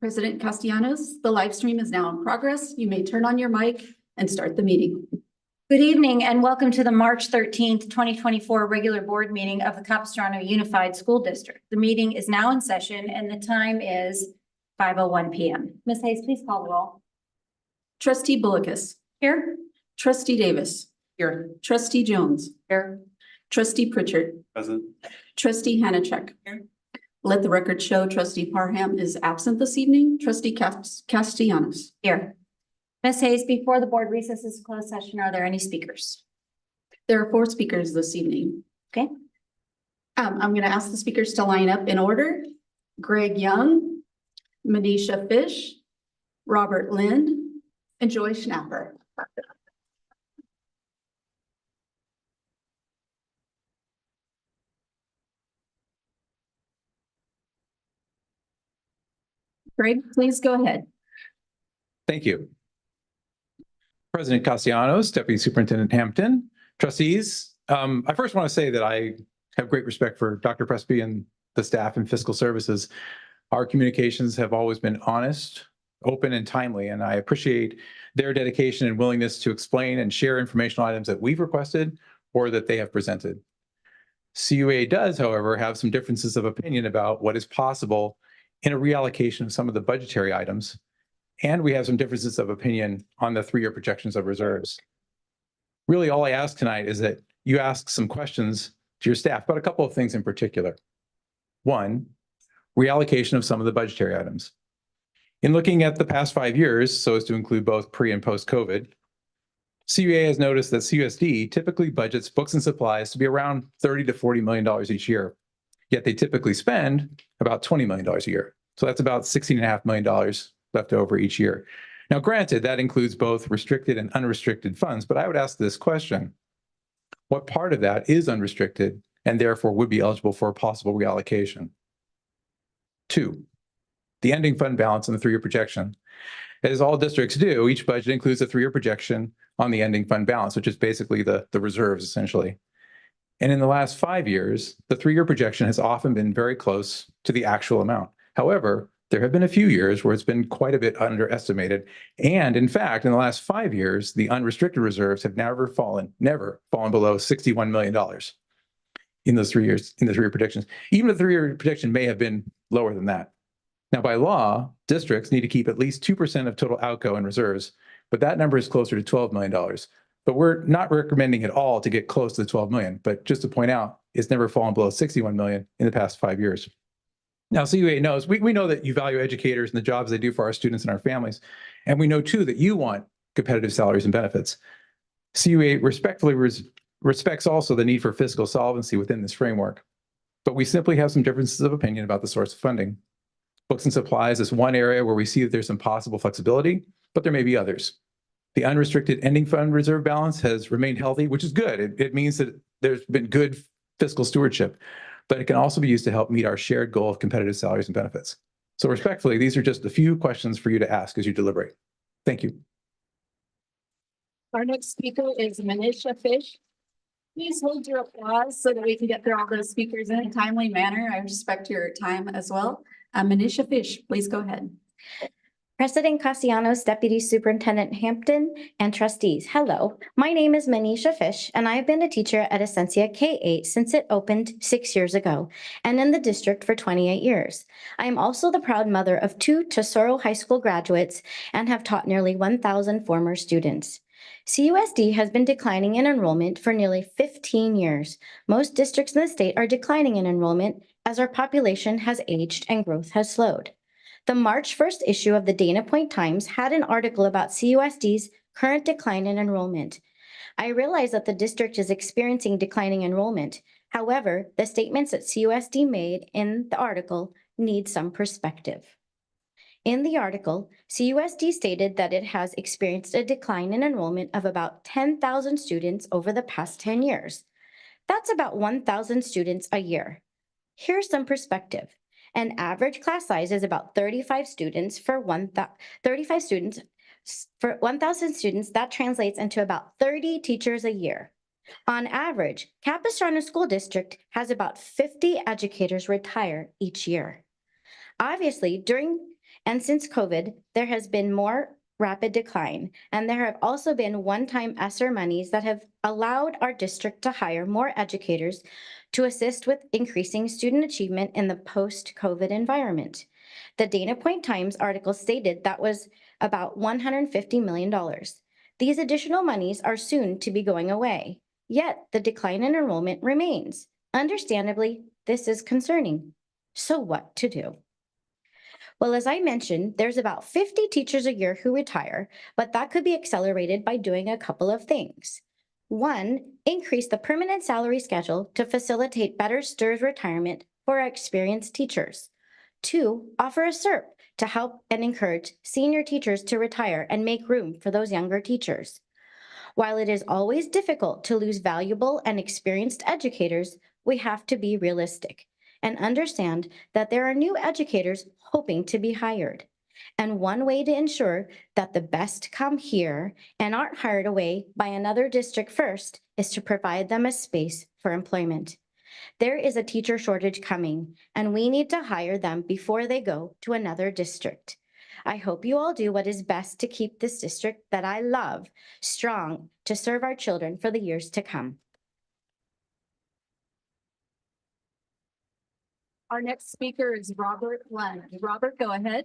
President Castellanos, the live stream is now in progress. You may turn on your mic and start the meeting. Good evening and welcome to the March 13th, 2024 regular board meeting of the Capistrano Unified School District. The meeting is now in session and the time is 5:01 p.m. Ms. Hayes, please call the roll. Trustee Bullicus. Here. Trustee Davis. Here. Trustee Jones. Here. Trustee Pritchard. Present. Trustee Hanachek. Here. Let the record show Trustee Parham is absent this evening. Trustee Castellanos. Here. Ms. Hayes, before the board recesses closed session, are there any speakers? There are 4 speakers this evening. Okay. I'm going to ask the speakers to line up in order. Greg Young, Manisha Fish, Robert Lind, and Joy Schnapper. Greg, please go ahead. Thank you. President Castellanos, Deputy Superintendent Hampton, trustees. I first want to say that I have great respect for Dr. Presby and the staff in fiscal services. Our communications have always been honest, open, and timely, and I appreciate their dedication and willingness to explain and share informational items that we've requested or that they have presented. CUA does, however, have some differences of opinion about what is possible in a reallocation of some of the budgetary items, and we have some differences of opinion on the 3-year projections of reserves. Really, all I ask tonight is that you ask some questions to your staff about a couple of things in particular. 1, reallocation of some of the budgetary items. In looking at the past 5 years, so as to include both pre and post-COVID, CUA has noticed that CUSD typically budgets books and supplies to be around $30 to $40 million each year, yet they typically spend about $20 million a year. So that's about $16.5 million left over each year. Now, granted, that includes both restricted and unrestricted funds, but I would ask this question: what part of that is unrestricted and therefore would be eligible for a possible reallocation? 2, the ending fund balance in the 3-year projection. As all districts do, each budget includes a 3-year projection on the ending fund balance, which is basically the reserves, essentially. And in the last 5 years, the 3-year projection has often been very close to the actual amount. However, there have been a few years where it's been quite a bit underestimated. And in fact, in the last 5 years, the unrestricted reserves have never fallen below $61 million in those 3 years, in the 3-year predictions. Even the 3-year projection may have been lower than that. Now, by law, districts need to keep at least 2% of total outgo in reserves, but that number is closer to $12 million. But we're not recommending at all to get close to the 12 million. But just to point out, it's never fallen below 61 million in the past 5 years. Now, CUA knows, we know that you value educators and the jobs they do for our students and our families. And we know, too, that you want competitive salaries and benefits. CUA respectfully respects also the need for fiscal solvency within this framework. But we simply have some differences of opinion about the source of funding. Books and supplies is one area where we see that there's some possible flexibility, but there may be others. The unrestricted ending fund reserve balance has remained healthy, which is good. It means that there's been good fiscal stewardship, but it can also be used to help meet our shared goal of competitive salaries and benefits. So respectfully, these are just a few questions for you to ask as you deliberate. Thank you. Our next speaker is Manisha Fish. Please hold your applause so that we can get through all those speakers in a timely manner. I respect your time as well. Manisha Fish, please go ahead. President Castellanos, Deputy Superintendent Hampton, and trustees, hello. My name is Manisha Fish, and I've been a teacher at Essentia K-8 since it opened 6 years ago, and in the district for 28 years. I am also the proud mother of 2 Tesoro High School graduates and have taught nearly 1,000 former students. CUSD has been declining in enrollment for nearly 15 years. Most districts in the state are declining in enrollment as our population has aged and growth has slowed. The March 1st issue of the Dana Point Times had an article about CUSD's current decline in enrollment. I realize that the district is experiencing declining enrollment. However, the statements that CUSD made in the article need some perspective. In the article, CUSD stated that it has experienced a decline in enrollment of about 10,000 students over the past 10 years. That's about 1,000 students a year. Here's some perspective. An average class size is about 35 students for 1,000 students. That translates into about 30 teachers a year. On average, Capistrano School District has about 50 educators retire each year. Obviously, And since COVID, there has been more rapid decline, and there have also been one-time ESSER monies that have allowed our district to hire more educators to assist with increasing student achievement in the post-COVID environment. The Dana Point Times article stated that was about $150 million. These additional monies are soon to be going away, yet the decline in enrollment remains. Understandably, this is concerning. So what to do? Well, as I mentioned, there's about 50 teachers a year who retire, but that could be accelerated by doing a couple of things. One, increase the permanent salary schedule to facilitate better STIRS retirement for our experienced teachers. Two, offer a SERP to help and encourage senior teachers to retire and make room for those younger teachers. While it is always difficult to lose valuable and experienced educators, we have to be realistic and understand that there are new educators hoping to be hired. And one way to ensure that the best come here and aren't hired away by another district first is to provide them a space for employment. There is a teacher shortage coming, and we need to hire them before they go to another district. I hope you all do what is best to keep this district that I love strong to serve our children for the years to come. Our next speaker is Robert Lund. Robert, go ahead.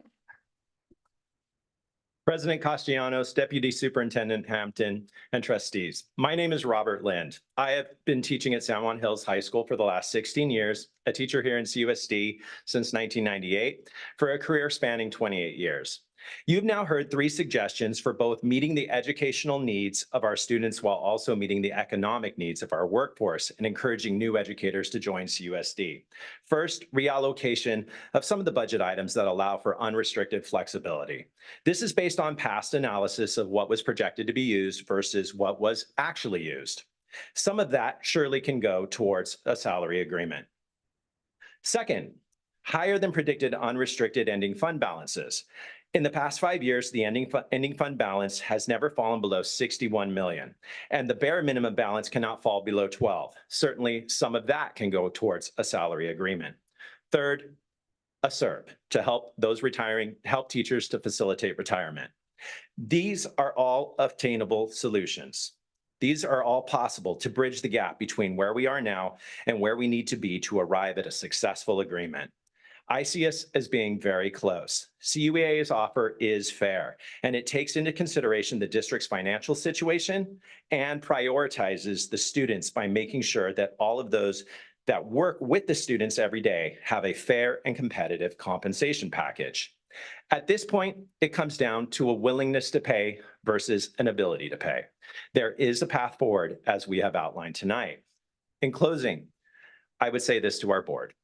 President Castellanos, Deputy Superintendent Hampton, and trustees. My name is Robert Lind. I have been teaching at San Juan Hills High School for the last 16 years, a teacher here in CUSD since 1998, for a career spanning 28 years. You've now heard 3 suggestions for both meeting the educational needs of our students while also meeting the economic needs of our workforce and encouraging new educators to join CUSD. First, reallocation of some of the budget items that allow for unrestricted flexibility. This is based on past analysis of what was projected to be used versus what was actually used. Some of that surely can go towards a salary agreement. Second, higher than predicted unrestricted ending fund balances. In the past 5 years, the ending fund balance has never fallen below 61 million, and the bare minimum balance cannot fall below 12. Certainly, some of that can go towards a salary agreement. Third, a SERP to help those retiring, help teachers to facilitate retirement. These are all obtainable solutions. These are all possible to bridge the gap between where we are now and where we need to be to arrive at a successful agreement. I see us as being very close. CUEA's offer is fair, and it takes into consideration the district's financial situation and prioritizes the students by making sure that all of those that work with the students every day have a fair and competitive compensation package. At this point, it comes down to a willingness to pay versus an ability to pay. There is a path forward as we have outlined tonight. In closing, I would say this to our board.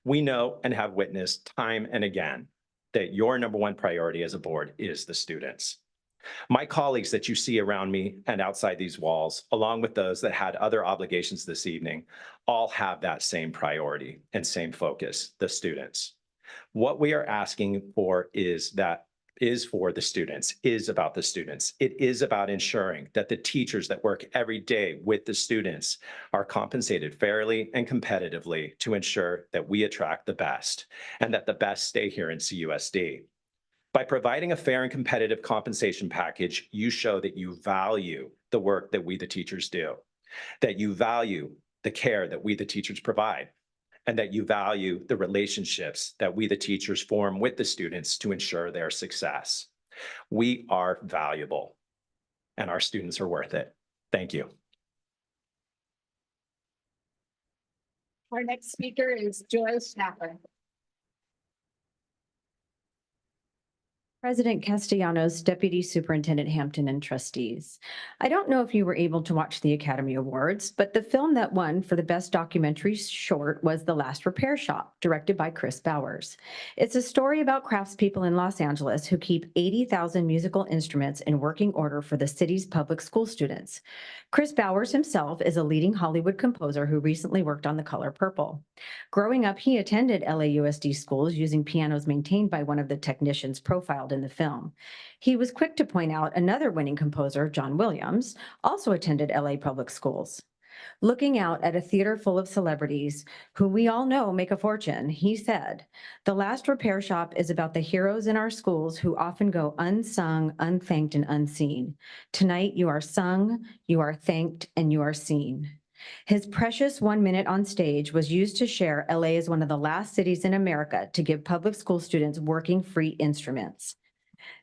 We know and have witnessed time and again that your number one priority as a board is the students. My colleagues that you see around me and outside these walls, along with those that had other obligations this evening, all have that same priority and same focus, the students. What we are asking for is for the students, is about the students. It is about ensuring that the teachers that work every day with the students are compensated fairly and competitively to ensure that we attract the best and that the best stay here in CUSD. By providing a fair and competitive compensation package, you show that you value the work that we, the teachers, do, that you value the care that we, the teachers, provide, and that you value the relationships that we, the teachers, form with the students to ensure their success. We are valuable, and our students are worth it. Thank you. Our next speaker is Joyce Schnapper. President Castellanos, Deputy Superintendent Hampton, and trustees. I don't know if you were able to watch the Academy Awards, but the film that won for the best documentary short was The Last Repair Shop, directed by Chris Bowers. It's a story about craftspeople in Los Angeles who keep 80,000 musical instruments in working order for the city's public school students. Chris Bowers himself is a leading Hollywood composer who recently worked on The Color Purple. Growing up, he attended LAUSD schools using pianos maintained by one of the technicians profiled in the film. He was quick to point out another winning composer, John Williams, also attended LA public schools. Looking out at a theater full of celebrities who we all know make a fortune, he said, "The last repair shop is about the heroes in our schools who often go unsung, unthanked, and unseen. Tonight, you are sung, you are thanked, and you are seen." His precious 1 minute on stage was used to share LA is one of the last cities in America to give public school students working free instruments.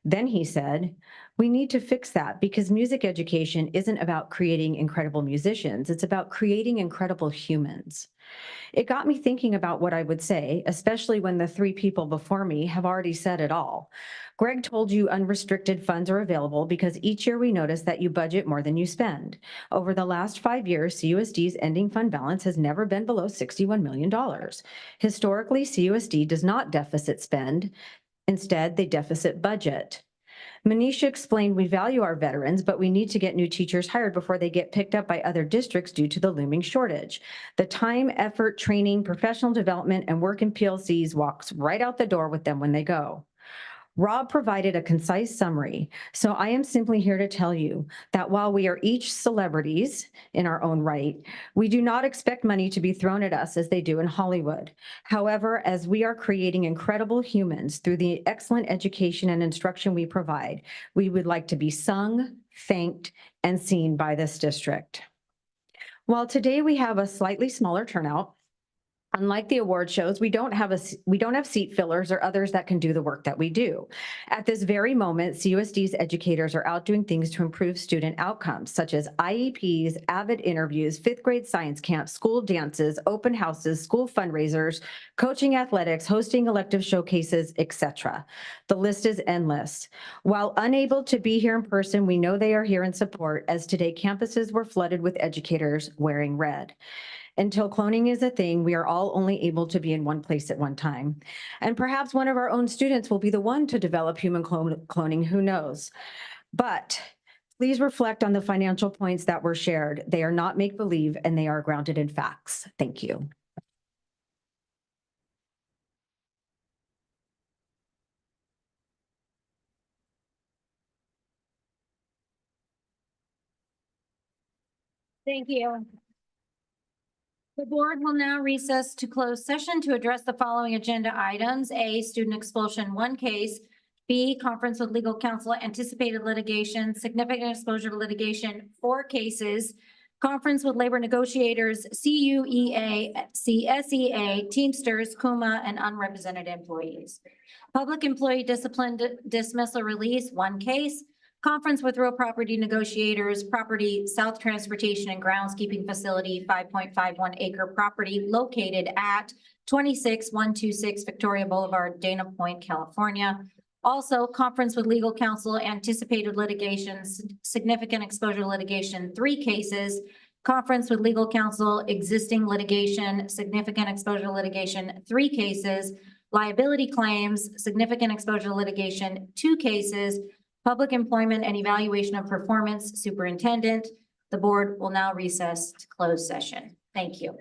Then he said, "We need to fix that because music education isn't about creating incredible musicians, it's about creating incredible humans." It got me thinking about what I would say, especially when the three people before me have already said it all. Greg told you unrestricted funds are available because each year we notice that you budget more than you spend. Over the last 5 years, CUSD's ending fund balance has never been below $61 million. Historically, CUSD does not deficit spend. Instead, they deficit budget. Manisha explained we value our veterans, but we need to get new teachers hired before they get picked up by other districts due to the looming shortage. The time, effort, training, professional development, and work in PLCs walks right out the door with them when they go. Rob provided a concise summary, so I am simply here to tell you that while we are each celebrities in our own right, we do not expect money to be thrown at us as they do in Hollywood. However, as we are creating incredible humans through the excellent education and instruction we provide, we would like to be sung, thanked, and seen by this district. While today we have a slightly smaller turnout, unlike the award shows, we don't have seat fillers or others that can do the work that we do. At this very moment, CUSD's educators are out doing things to improve student outcomes, such as IEPs, AVID interviews, fifth grade science camps, school dances, open houses, school fundraisers, coaching athletics, hosting elective showcases, etc. The list is endless. While unable to be here in person, we know they are here in support, as today campuses were flooded with educators wearing red. Until cloning is a thing, we are all only able to be in one place at one time. And perhaps one of our own students will be the one to develop human cloning, who knows? But please reflect on the financial points that were shared. They are not make-believe and they are grounded in facts. Thank you. Thank you. The board will now recess to close session to address the following agenda items: A, student expulsion, one case; B, conference with legal counsel, anticipated litigation, significant exposure to litigation, 4 cases; conference with labor negotiators, CUEA, CSEA, Teamsters, Kuma, and unrepresented employees; public employee discipline, dismissal, release, 1 case; conference with real property negotiators, property South Transportation and Groundskeeping Facility, 5.51 acre property located at 26126 Victoria Boulevard, Dana Point, California. Also, conference with legal counsel, anticipated litigation, significant exposure litigation, 3 cases; conference with legal counsel, existing litigation, significant exposure litigation, 3 cases; liability claims, significant exposure litigation, 2 cases; public employment and evaluation of performance, superintendent. The board will now recess to close session. Thank you.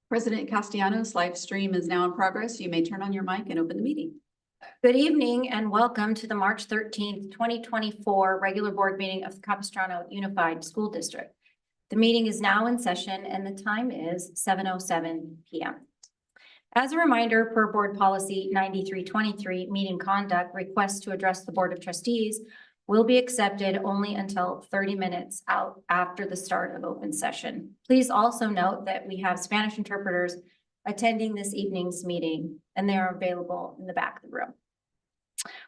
President Castellanos, live stream is now in progress. You may turn on your mic and open the meeting. Good evening and welcome to the March 13th, 2024 regular board meeting of the Capistrano Unified School District. The meeting is now in session and the time is 7:07 p.m. As a reminder, per board policy 9323, meeting conduct, requests to address the Board of Trustees will be accepted only until 30 minutes out after the start of open session. Please also note that we have Spanish interpreters attending this evening's meeting, and they are available in the back of the room.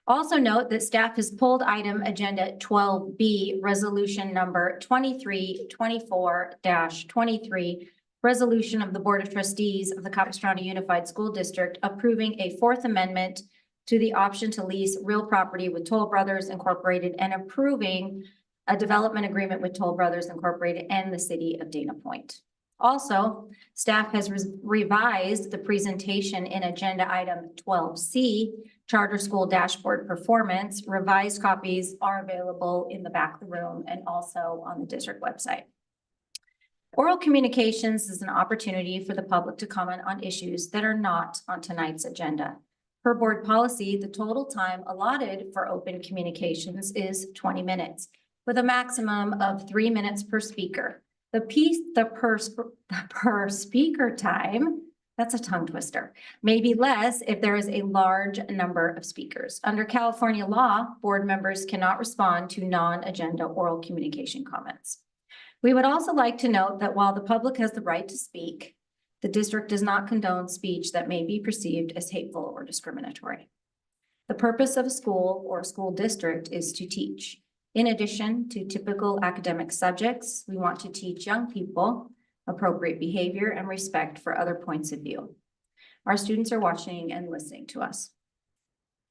Also note that staff has pulled item agenda 12B, resolution number 2324-23, resolution of the Board of Trustees of the Capistrano Unified School District approving a fourth amendment to the option to lease real property with Toll Brothers Incorporated and approving a development agreement with Toll Brothers Incorporated and the city of Dana Point. Also, staff has revised the presentation in agenda item 12C, Charter School Dashboard Performance. Revised copies are available in the back of the room and also on the district website. Oral communications is an opportunity for the public to comment on issues that are not on tonight's agenda. Per board policy, the total time allotted for open communications is 20 minutes, with a maximum of 3 minutes per speaker. The per speaker time, that's a tongue twister, may be less if there is a large number of speakers. Under California law, board members cannot respond to non-agenda oral communication comments. We would also like to note that while the public has the right to speak, the district does not condone speech that may be perceived as hateful or discriminatory. The purpose of a school or school district is to teach. In addition to typical academic subjects, we want to teach young people appropriate behavior and respect for other points of view. Our students are watching and listening to us.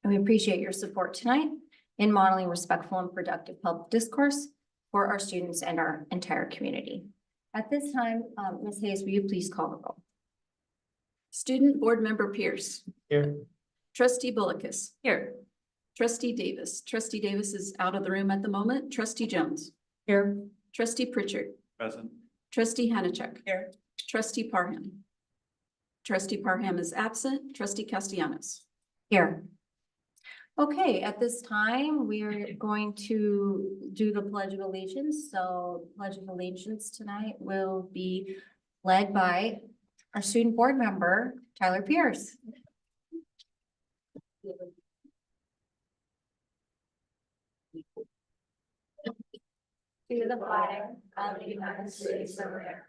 And we appreciate your support tonight in modeling respectful and productive public discourse for our students and our entire community. At this time, Ms. Hayes, will you please call the roll? Student Board Member Pierce. Here. Trustee Bullicus. Here. Trustee Davis. Trustee Davis is out of the room at the moment. Trustee Jones. Here. Trustee Pritchard. Present. Trustee Hanachek. Here. Trustee Parham. Trustee Parham is absent. Trustee Castellanos. Here. Okay, at this time, we are going to do the Pledge of Allegiance. So Pledge of Allegiance tonight will be led by our student board member, Tyler Pierce. To the flag of the United States of America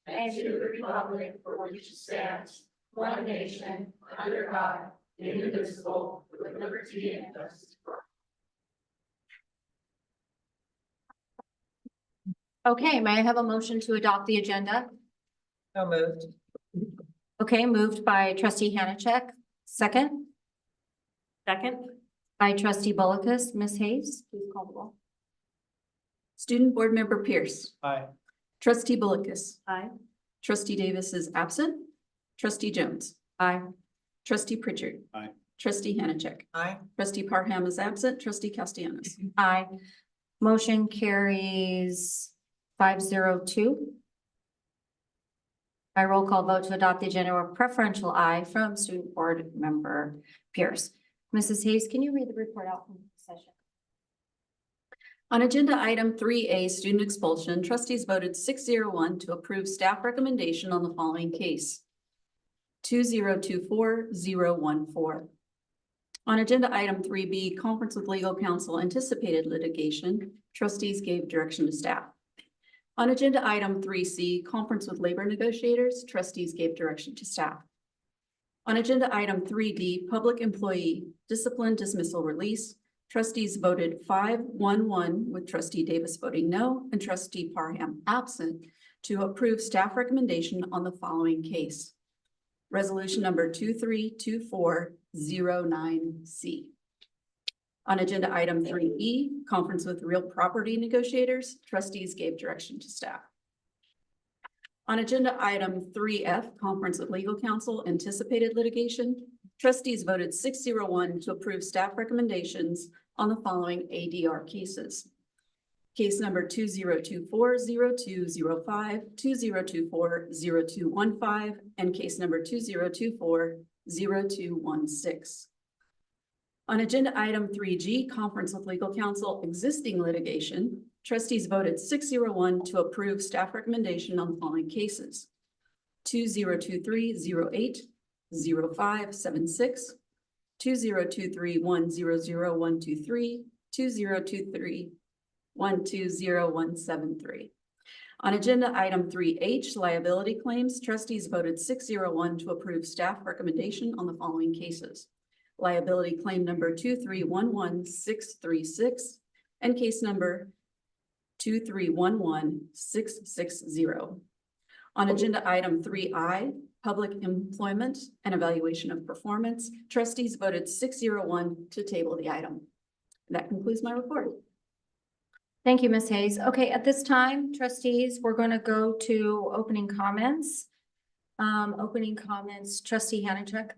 and to the republic for which it stands, one nation, under God, indivisible, with liberty and justice. Okay, may I have a motion to adopt the agenda? So moved. Okay, moved by trustee Hanachek. Second? Second. By trustee Bullicus. Ms. Hayes, please call the roll. Student Board Member Pierce. Aye. Trustee Bullicus. Aye. Trustee Davis is absent. Trustee Jones. Aye. Trustee Pritchard. Aye. Trustee Hanachek. Aye. Trustee Parham is absent. Trustee Castellanos. Aye. Motion carries 502. By roll call vote to adopt the agenda, or preferential aye from student board member Pierce. Mrs. Hayes, can you read the report out from the session? On agenda item 3A, student expulsion, trustees voted 601 to approve staff recommendation on the following case. 2024014. On agenda item 3B, conference with legal counsel, anticipated litigation, trustees gave direction to staff. On agenda item 3C, conference with labor negotiators, trustees gave direction to staff. On agenda item 3D, public employee discipline dismissal release, trustees voted 5-1-1 with trustee Davis voting no and trustee Parham absent to approve staff recommendation on the following case. Resolution number 232409C. On agenda item 3E, conference with real property negotiators, trustees gave direction to staff. On agenda item 3F, conference with legal counsel, anticipated litigation, trustees voted 601 to approve staff recommendations on the following ADR cases. Case number 2024-0205, 2024-0215, and case number 2024-0216. On agenda item 3G, conference with legal counsel, existing litigation, trustees voted 601 to approve staff recommendation on the following cases. 2023-08, 0576, 2023-100-123, 2023-120173. On agenda item 3H, liability claims, trustees voted 601 to approve staff recommendation on the following cases. Liability claim number 2311636 and case number 2311660. On agenda item 3I, public employment and evaluation of performance, trustees voted 601 to table the item. That concludes my report. Thank you, Ms. Hayes. Okay, at this time, trustees, we're going to go to opening comments. Trustee Hanachek.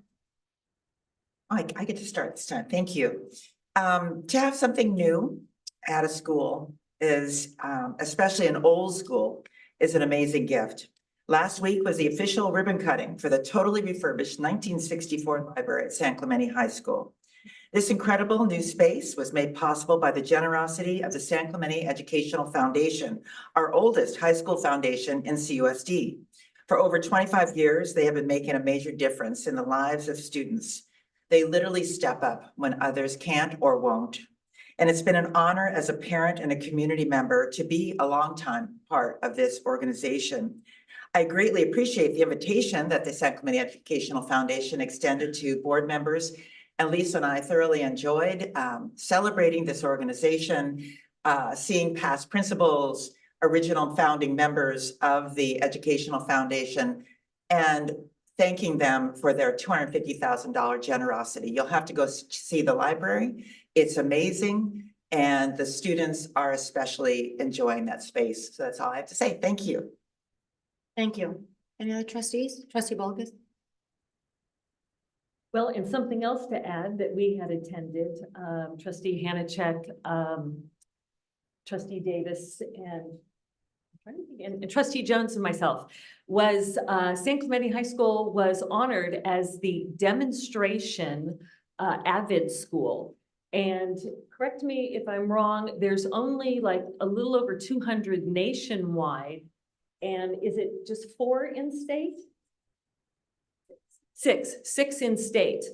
I get to start this time. Thank you. To have something new at a school is, especially an old school, is an amazing gift. Last week was the official ribbon cutting for the totally refurbished 1964 library at San Clemente High School. This incredible new space was made possible by the generosity of the San Clemente Educational Foundation, our oldest high school foundation in CUSD. For over 25 years, they have been making a major difference in the lives of students. They literally step up when others can't or won't. And it's been an honor as a parent and a community member to be a longtime part of this organization. I greatly appreciate the invitation that the San Clemente Educational Foundation extended to board members. And Lisa and I thoroughly enjoyed celebrating this organization, seeing past principals, original founding members of the Educational Foundation, and thanking them for their $250,000 generosity. You'll have to go see the library. It's amazing. And the students are especially enjoying that space. So that's all I have to say. Thank you. Thank you. Any other trustees? Trustee Bolgus? Well, and something else to add that we had attended, trustee Hanachek, trustee Davis, and trustee Jones and myself was San Clemente High School was honored as the demonstration AVID school. And correct me if I'm wrong, there's only like a little over 200 nationwide. And is it just 4 in state? Six in state.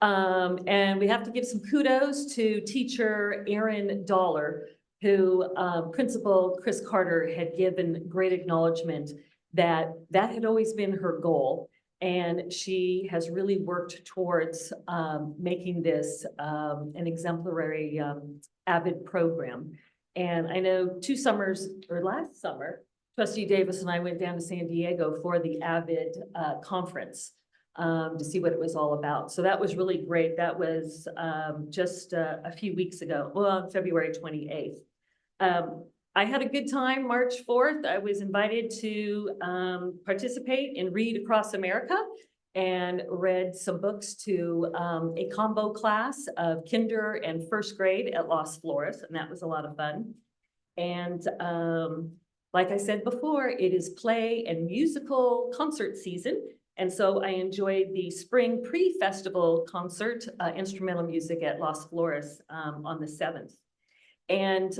And we have to give some kudos to teacher Erin Dollar, who Principal Chris Carter had given great acknowledgement that had always been her goal. And she has really worked towards making this an exemplary AVID program. And I know 2 summers, or last summer, Trustee Davis and I went down to San Diego for the AVID conference to see what it was all about. So that was really great. That was just a few weeks ago, well, February 28th. I had a good time March 4th. I was invited to participate in Read Across America and read some books to a combo class of kinder and first grade at Los Flores, and that was a lot of fun. And like I said before, it is play and musical concert season. And so I enjoyed the spring pre-festival concert, instrumental music at Los Flores on the 7th. And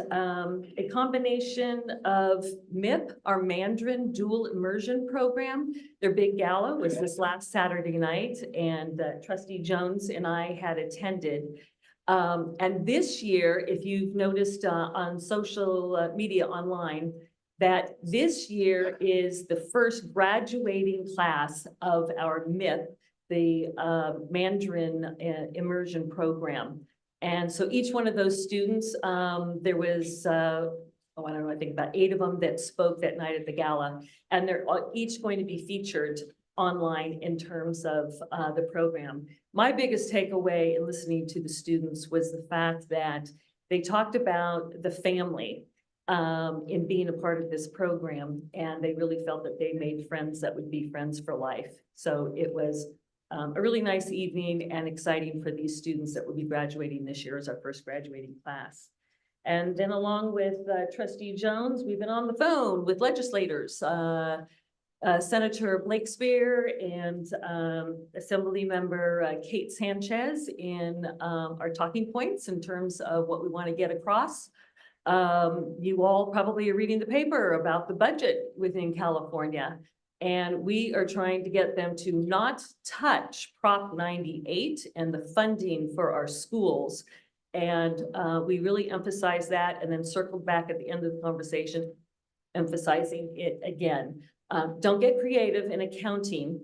a combination of MIP, our Mandarin Dual Immersion Program. Their big gala was this last Saturday night, and Trustee Jones and I had attended. And this year, if you've noticed on social media online, that this year is the first graduating class of our MIP, the Mandarin Immersion Program. And so each one of those students, there was, I don't know, I think about 8 of them that spoke that night at the gala, and they're each going to be featured online in terms of the program. My biggest takeaway in listening to the students was the fact that they talked about the family in being a part of this program, and they really felt that they made friends that would be friends for life. So it was a really nice evening and exciting for these students that will be graduating this year as our first graduating class. And then along with trustee Jones, we've been on the phone with legislators, Senator Blake Spear and Assembly Member Kate Sanchez in our talking points in terms of what we want to get across. You all probably are reading the paper about the budget within California. And we are trying to get them to not touch Prop 98 and the funding for our schools. And we really emphasize that and then circled back at the end of the conversation, emphasizing it again. Don't get creative in accounting.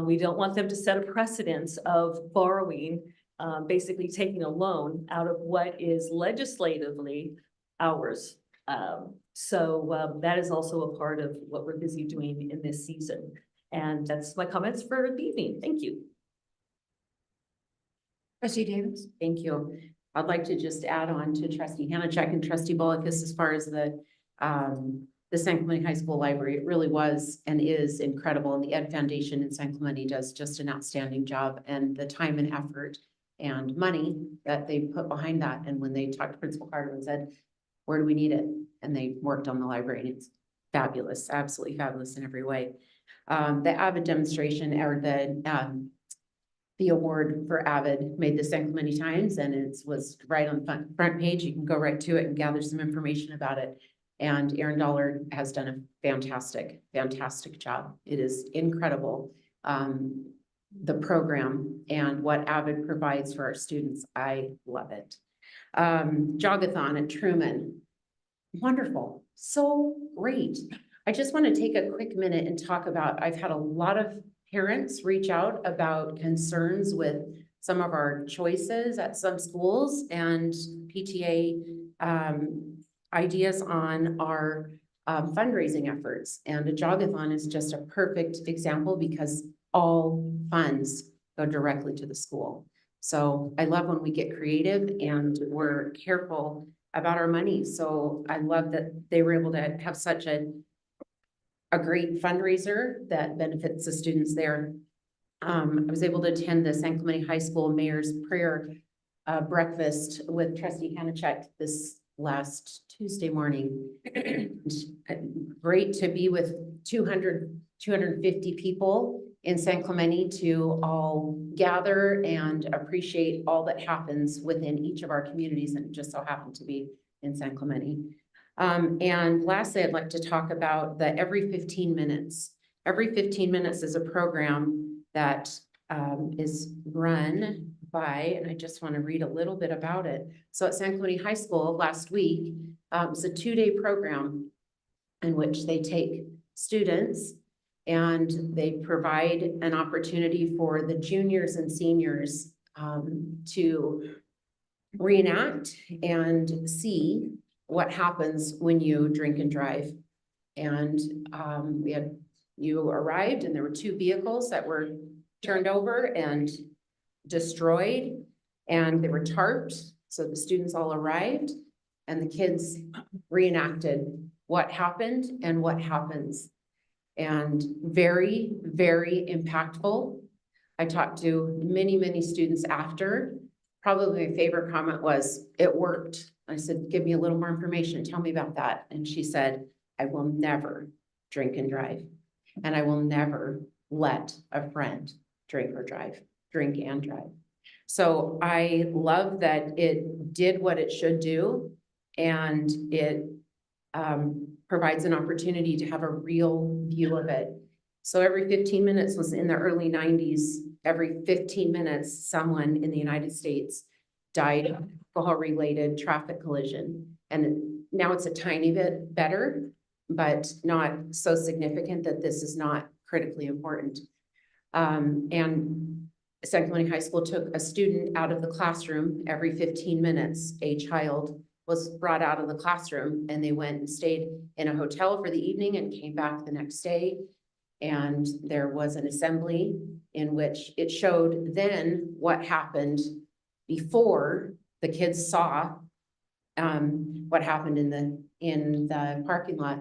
We don't want them to set a precedence of borrowing, basically taking a loan out of what is legislatively ours. So that is also a part of what we're busy doing in this season. And that's my comments for the evening. Thank you. Trustee Davis? Thank you. I'd like to just add on to trustee Hanachek and trustee Bullockis as far as the San Clemente High School Library. It really was and is incredible. And the Ed Foundation in San Clemente does just an outstanding job, and the time and effort and money that they put behind that. And when they talked to Principal Carter and said, where do we need it? And they worked on the library, and it's fabulous, absolutely fabulous in every way. The AVID demonstration, or the award for AVID, made the San Clemente Times, and it was right on the front page. You can go right to it and gather some information about it. And Aaron Dollar has done a fantastic, fantastic job. It is incredible, the program and what AVID provides for our students. I love it. Jogathon at Truman, wonderful, so great. I just want to take a quick minute and talk about, I've had a lot of parents reach out about concerns with some of our choices at some schools and PTA ideas on our fundraising efforts. And a Jogathon is just a perfect example because all funds go directly to the school. So I love when we get creative and we're careful about our money. So I love that they were able to have such a great fundraiser that benefits the students there. I was able to attend the San Clemente High School Mayor's Prayer breakfast with trustee Hanachek this last Tuesday morning. Great to be with 250 people in San Clemente to all gather and appreciate all that happens within each of our communities, and it just so happened to be in San Clemente. And lastly, I'd like to talk about the every 15 minutes. Every 15 minutes is a program that is run by, and I just want to read a little bit about it. So at San Clemente High School last week, it's a 2-day program in which they take students and they provide an opportunity for the juniors and seniors to reenact and see what happens when you drink and drive. And you arrived and there were 2 vehicles that were turned over and destroyed, and they were tarped. So the students all arrived and the kids reenacted what happened and what happens. And very, very impactful. I talked to many, many students after. Probably my favorite comment was, it worked. I said, give me a little more information. Tell me about that. And she said, I will never drink and drive. And I will never let a friend drink and drive. So I love that it did what it should do. And it provides an opportunity to have a real view of it. So every 15 minutes was in the early 90s. Every 15 minutes, someone in the United States died of alcohol-related traffic collision. And now it's a tiny bit better, but not so significant that this is not critically important. And San Clemente High School took a student out of the classroom every 15 minutes. A child was brought out of the classroom and they went and stayed in a hotel for the evening and came back the next day. And there was an assembly in which it showed then what happened before the kids saw what happened in the parking lot.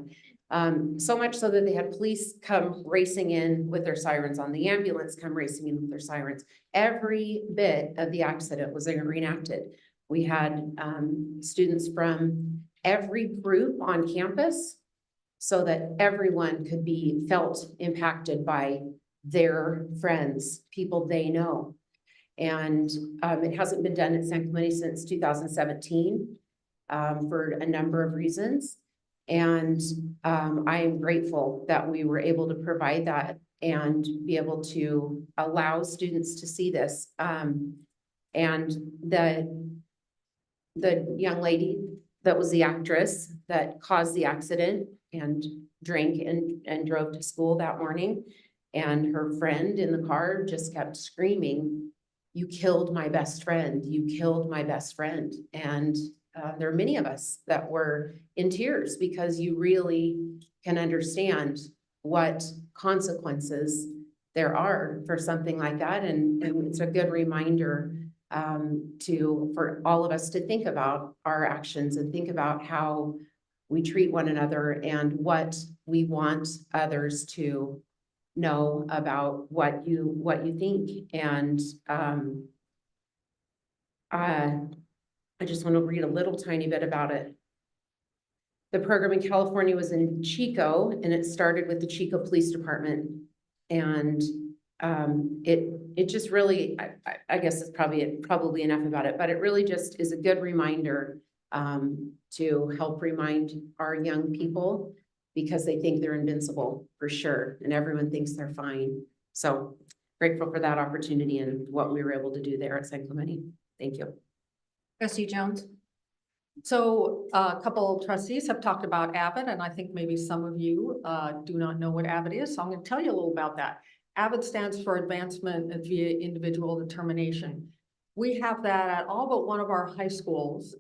So much so that they had police come racing in with their sirens on, the ambulance come racing in with their sirens. Every bit of the accident was reenacted. We had students from every group on campus so that everyone could be felt impacted by their friends, people they know. And it hasn't been done at San Clemente since 2017 for a number of reasons. And I am grateful that we were able to provide that and be able to allow students to see this. And the young lady that was the actress that caused the accident and drank and drove to school that morning. And her friend in the car just kept screaming, "You killed my best friend. You killed my best friend." And there are many of us that were in tears because you really can understand what consequences there are for something like that. And it's a good reminder for all of us to think about our actions and think about how we treat one another and what we want others to know about what you think. And I just want to read a little tiny bit about it. The program in California was in Chico, and it started with the Chico Police Department. And it just really, I guess it's probably enough about it, but it really just is a good reminder to help remind our young people, because they think they're invincible for sure, and everyone thinks they're fine. So grateful for that opportunity and what we were able to do there at San Clemente. Thank you. Trustee Jones. So a couple trustees have talked about AVID, and I think maybe some of you do not know what AVID is. So I'm going to tell you a little about that. AVID stands for Advancement via Individual Determination. We have that at all but one of our high schools.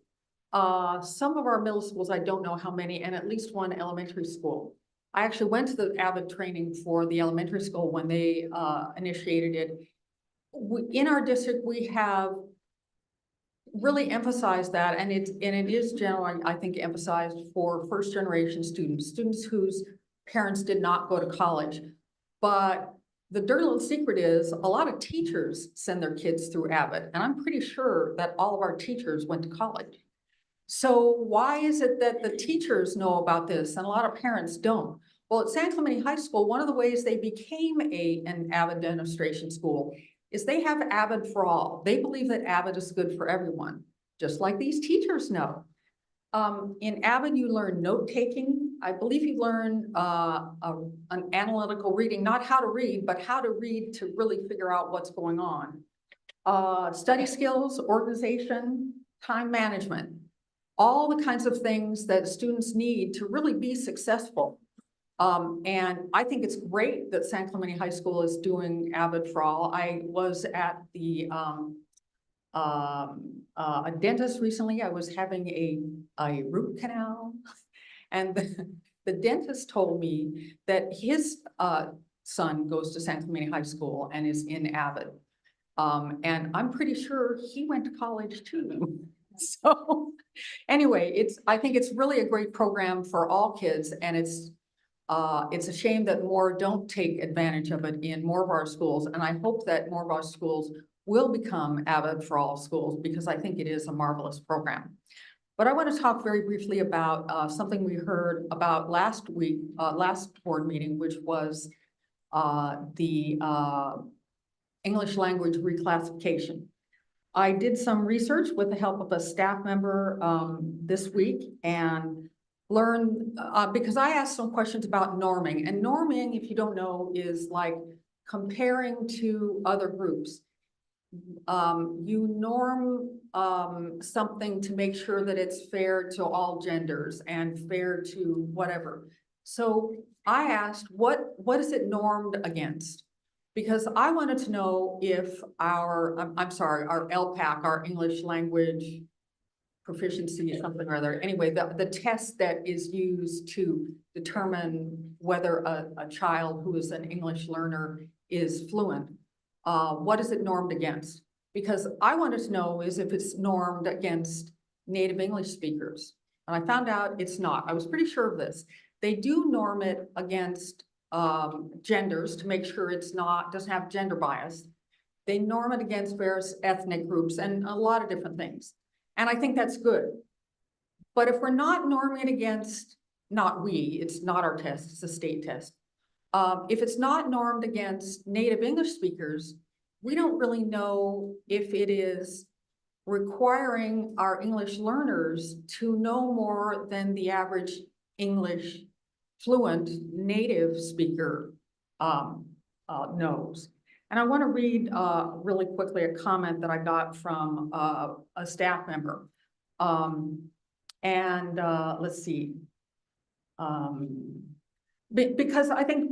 Some of our middle schools, I don't know how many, and at least one elementary school. I actually went to the AVID training for the elementary school when they initiated it. In our district, we have really emphasized that, and it is generally, I think, emphasized for first generation students whose parents did not go to college. But the dirty little secret is a lot of teachers send their kids through AVID, and I'm pretty sure that all of our teachers went to college. So why is it that the teachers know about this and a lot of parents don't? Well, at San Clemente High School, one of the ways they became an AVID demonstration school is they have AVID for all. They believe that AVID is good for everyone, just like these teachers know. In AVID, you learn note-taking. I believe you learn an analytical reading, not how to read, but how to read to really figure out what's going on. Study skills, organization, time management, all the kinds of things that students need to really be successful. And I think it's great that San Clemente High School is doing AVID for all. I was at a dentist recently. I was having a root canal, and the dentist told me that his son goes to San Clemente High School and is in AVID. And I'm pretty sure he went to college too. So anyway, I think it's really a great program for all kids, and it's a shame that more don't take advantage of it in more of our schools. And I hope that more of our schools will become AVID for all schools, because I think it is a marvelous program. But I want to talk very briefly about something we heard about last week, last board meeting, which was the English language reclassification. I did some research with the help of a staff member this week and learned, because I asked some questions about norming. And norming, if you don't know, is like comparing to other groups. You norm something to make sure that it's fair to all genders and fair to whatever. So I asked, what is it normed against? Because I wanted to know if our LPAC, our English language proficiency or something or other. Anyway, the test that is used to determine whether a child who is an English learner is fluent, what is it normed against? Because I wanted to know is if it's normed against native English speakers. And I found out it's not. I was pretty sure of this. They do norm it against genders to make sure it's doesn't have gender bias. They norm it against various ethnic groups and a lot of different things. And I think that's good. But if we're not norming against, not we, it's not our test, it's a state test. If it's not normed against native English speakers, we don't really know if it is requiring our English learners to know more than the average English fluent native speaker knows. And I want to read really quickly a comment that I got from a staff member. Let's see. Because I think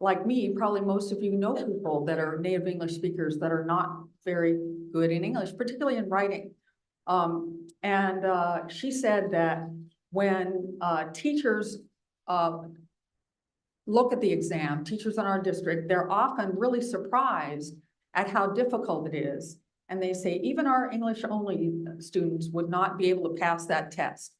like me, probably most of you know people that are native English speakers that are not very good in English, particularly in writing. She said that when teachers look at the exam, teachers in our district, they're often really surprised at how difficult it is. And they say, even our English only students would not be able to pass that test.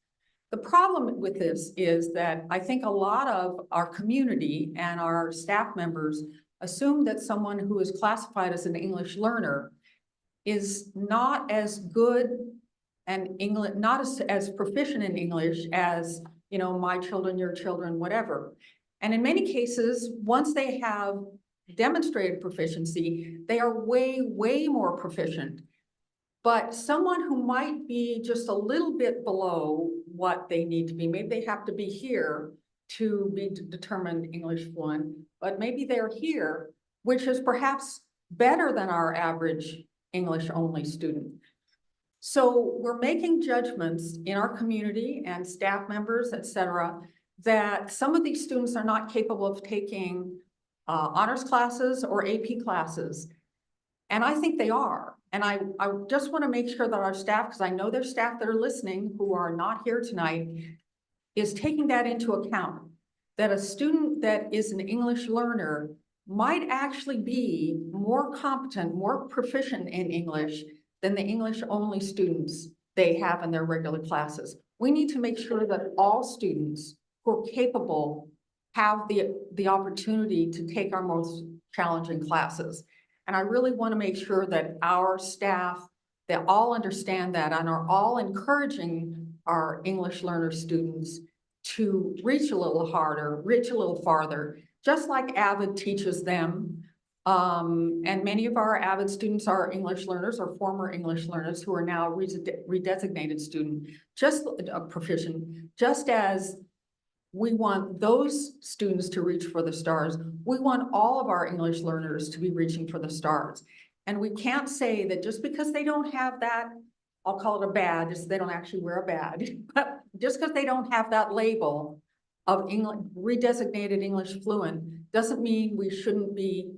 The problem with this is that I think a lot of our community and our staff members assume that someone who is classified as an English learner is not as good and English, not as proficient in English as, you know, my children, your children, whatever. And in many cases, once they have demonstrated proficiency, they are way, way more proficient. But someone who might be just a little bit below what they need to be, maybe they have to be here to be determined English fluent, but maybe they're here, which is perhaps better than our average English only student. So we're making judgments in our community and staff members, et cetera, that some of these students are not capable of taking honors classes or AP classes. And I think they are. And I just want to make sure that our staff, because I know there's staff that are listening who are not here tonight, is taking that into account. That a student that is an English learner might actually be more competent, more proficient in English than the English only students they have in their regular classes. We need to make sure that all students who are capable have the opportunity to take our most challenging classes. And I really want to make sure that our staff, that all understand that and are all encouraging our English learner students to reach a little harder, reach a little farther, just like AVID teaches them. And many of our AVID students are English learners or former English learners who are now redesignated student, just proficient, just as we want those students to reach for the stars. We want all of our English learners to be reaching for the stars. And we can't say that just because they don't have that, I'll call it a badge, they don't actually wear a badge, but just because they don't have that label of English, redesignated English fluent, doesn't mean we shouldn't be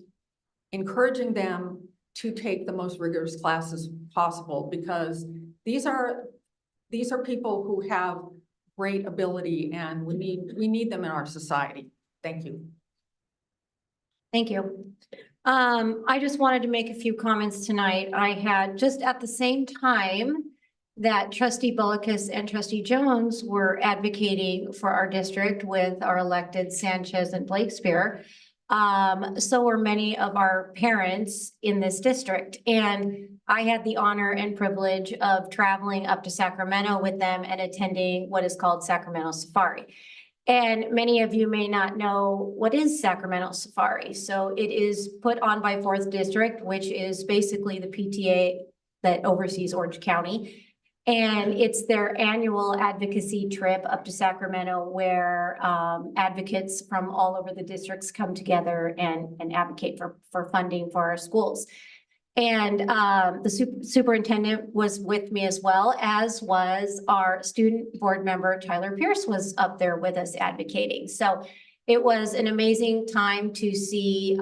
encouraging them to take the most rigorous classes possible, because these are people who have great ability and we need them in our society. Thank you. Thank you. I just wanted to make a few comments tonight. I had just at the same time that Trustee Bullicus and Trustee Jones were advocating for our district with our elected Sanchez and Blakespeare. So were many of our parents in this district. And I had the honor and privilege of traveling up to Sacramento with them and attending what is called Sacramento Safari. And many of you may not know what is Sacramento Safari. So it is put on by 4th District, which is basically the PTA that oversees Orange County. And it's their annual advocacy trip up to Sacramento where advocates from all over the districts come together and advocate for funding for our schools. And the superintendent was with me as well, as was our student board member, Tyler Pierce, was up there with us advocating. So it was an amazing time to see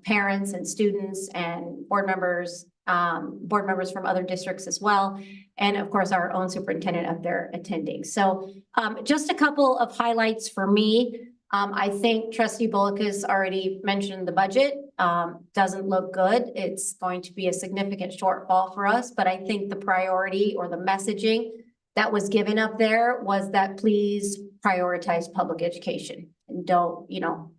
parents and students and board members from other districts as well. And of course, our own superintendent up there attending. So just a couple of highlights for me. I think Trustee Bullicus already mentioned the budget. Doesn't look good. It's going to be a significant shortfall for us, but I think the priority or the messaging that was given up there was that please prioritize public education and don't,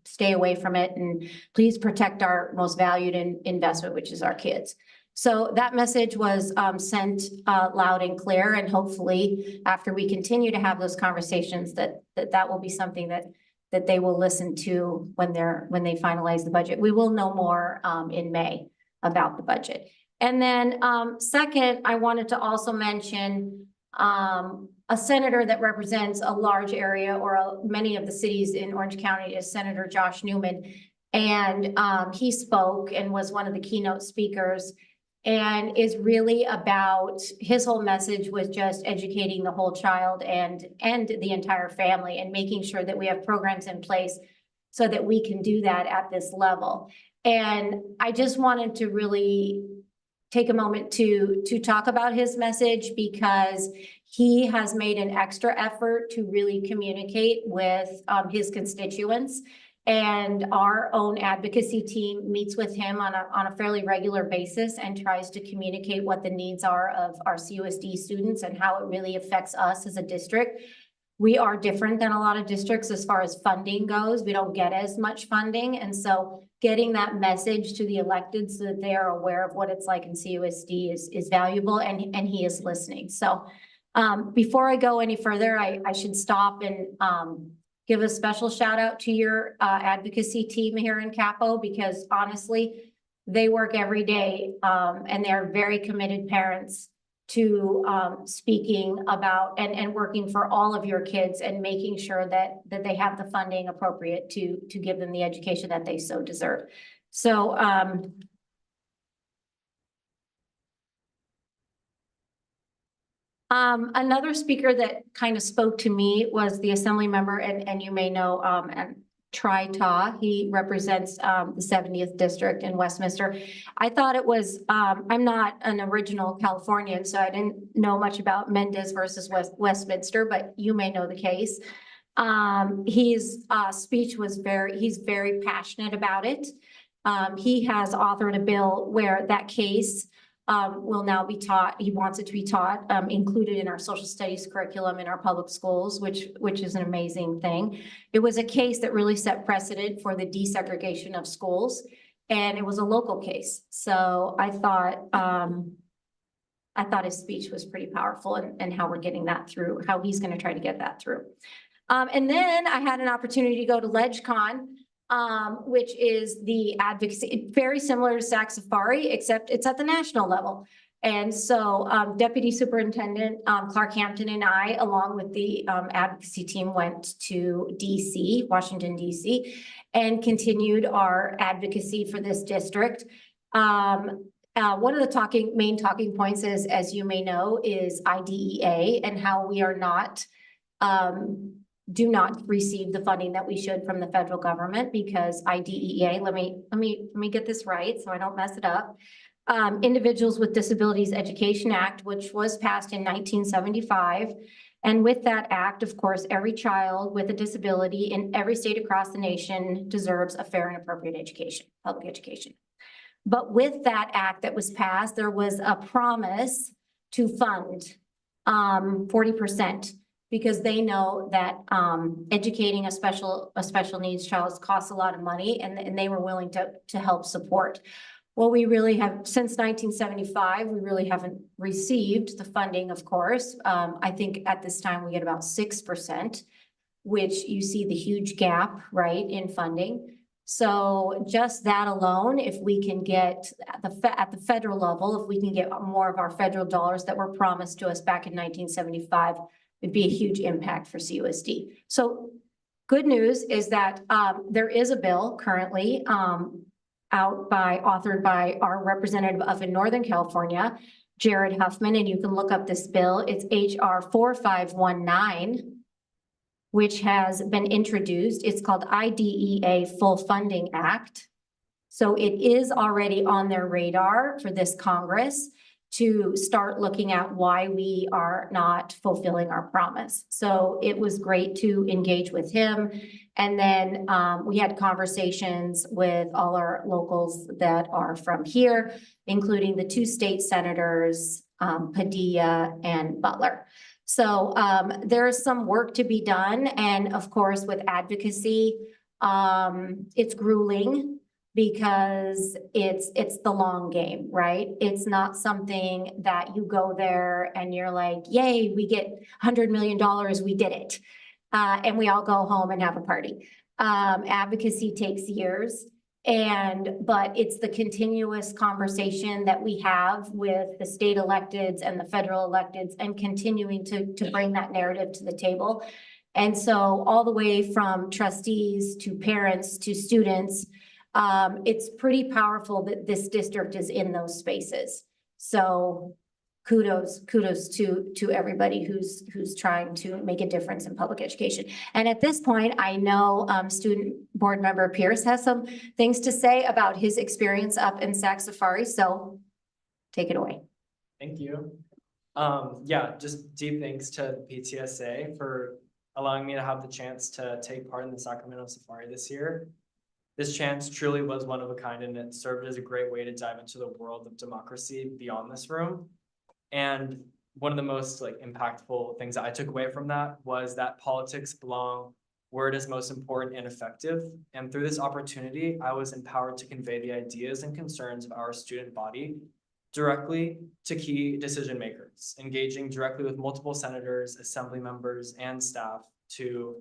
stay away from it, and please protect our most valued investment, which is our kids. So that message was sent loud and clear, and hopefully after we continue to have those conversations, that will be something that they will listen to when they finalize the budget. We will know more in May about the budget. And then second, I wanted to also mention a senator that represents a large area or many of the cities in Orange County is Senator Josh Newman. And he spoke and was one of the keynote speakers, and is really about, his whole message was just educating the whole child and the entire family, and making sure that we have programs in place so that we can do that at this level. And I just wanted to really take a moment to talk about his message, because he has made an extra effort to really communicate with his constituents. And our own advocacy team meets with him on a fairly regular basis and tries to communicate what the needs are of our CUSD students and how it really affects us as a district. We are different than a lot of districts as far as funding goes. We don't get as much funding. And so getting that message to the elected so that they are aware of what it's like in CUSD is valuable, and he is listening. So before I go any further, I should stop and give a special shout out to your advocacy team here in Capo, because honestly, they work every day and they're very committed parents to speaking about and working for all of your kids and making sure that they have the funding appropriate to give them the education that they so deserve. So another speaker that kind of spoke to me was the assembly member, and you may know, and Tri Ta. He represents the 70th district in Westminster. I thought it was, I'm not an original Californian, so I didn't know much about Mendez versus Westminster, but you may know the case. His speech was he's very passionate about it. He has authored a bill where that case will now be taught. He wants it to be taught, included in our social studies curriculum in our public schools, which is an amazing thing. It was a case that really set precedent for the desegregation of schools, and it was a local case. So I thought his speech was pretty powerful, and how we're getting that through, how he's going to try to get that through. And then I had an opportunity to go to LegCon, which is the advocacy, very similar to SAC Safari, except it's at the national level. And so Deputy Superintendent Clark Hampton and I, along with the advocacy team, went to DC, Washington, DC, and continued our advocacy for this district. One of the main talking points is, as you may know, is IDEA and how we are not do not receive the funding that we should from the federal government, because IDEA, let me get this right so I don't mess it up. Individuals with Disabilities Education Act, which was passed in 1975. And with that act, of course, every child with a disability in every state across the nation deserves a fair and appropriate education, public education. But with that act that was passed, there was a promise to fund 40%. Because they know that educating a special needs child costs a lot of money, and they were willing to help support. Well, we really have, since 1975, we really haven't received the funding, of course. I think at this time we get about 6%, which you see the huge gap, right, in funding. So just that alone, if we can get at the federal level, if we can get more of our federal dollars that were promised to us back in 1975, it'd be a huge impact for CUSD. So good news is that there is a bill currently authored by our representative up in Northern California, Jared Huffman, and you can look up this bill. It's HR 4519, which has been introduced. It's called IDEA Full Funding Act. So it is already on their radar for this Congress to start looking at why we are not fulfilling our promise. So it was great to engage with him. And then we had conversations with all our locals that are from here, including the 2 state senators, Padilla and Butler. So there's some work to be done. And of course, with advocacy, it's grueling. because it's the long game, right? It's not something that you go there and you're like, yay, we get $100 million, we did it. And we all go home and have a party. Advocacy takes years. But it's the continuous conversation that we have with the state electeds and the federal electeds and continuing to bring that narrative to the table. And so all the way from trustees to parents to students, it's pretty powerful that this district is in those spaces. So kudos to everybody who's trying to make a difference in public education. And at this point, I know student board member Pierce has some things to say about his experience up in Sac Safari, so take it away. Thank you. Yeah, just deep thanks to the PTSA for allowing me to have the chance to take part in the Sacramento Safari this year. This chance truly was one of a kind, and it served as a great way to dive into the world of democracy beyond this room. And one of the most impactful things that I took away from that was that politics belong where it is most important and effective. And through this opportunity, I was empowered to convey the ideas and concerns of our student body directly to key decision makers, engaging directly with multiple senators, assembly members, and staff to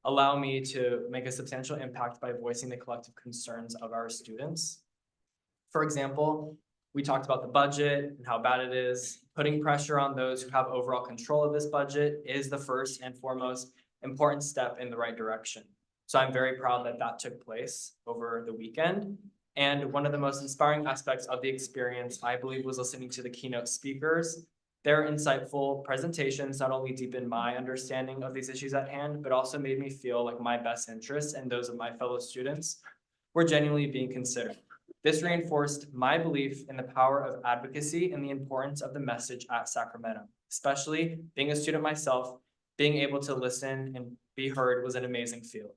allow me to make a substantial impact by voicing the collective concerns of our students. For example, we talked about the budget and how bad it is. Putting pressure on those who have overall control of this budget is the first and foremost important step in the right direction. So I'm very proud that that took place over the weekend. And one of the most inspiring aspects of the experience, I believe, was listening to the keynote speakers. Their insightful presentations not only deepened my understanding of these issues at hand, but also made me feel like my best interests and those of my fellow students were genuinely being considered. This reinforced my belief in the power of advocacy and the importance of the message at Sacramento. Especially being a student myself, being able to listen and be heard was an amazing feeling.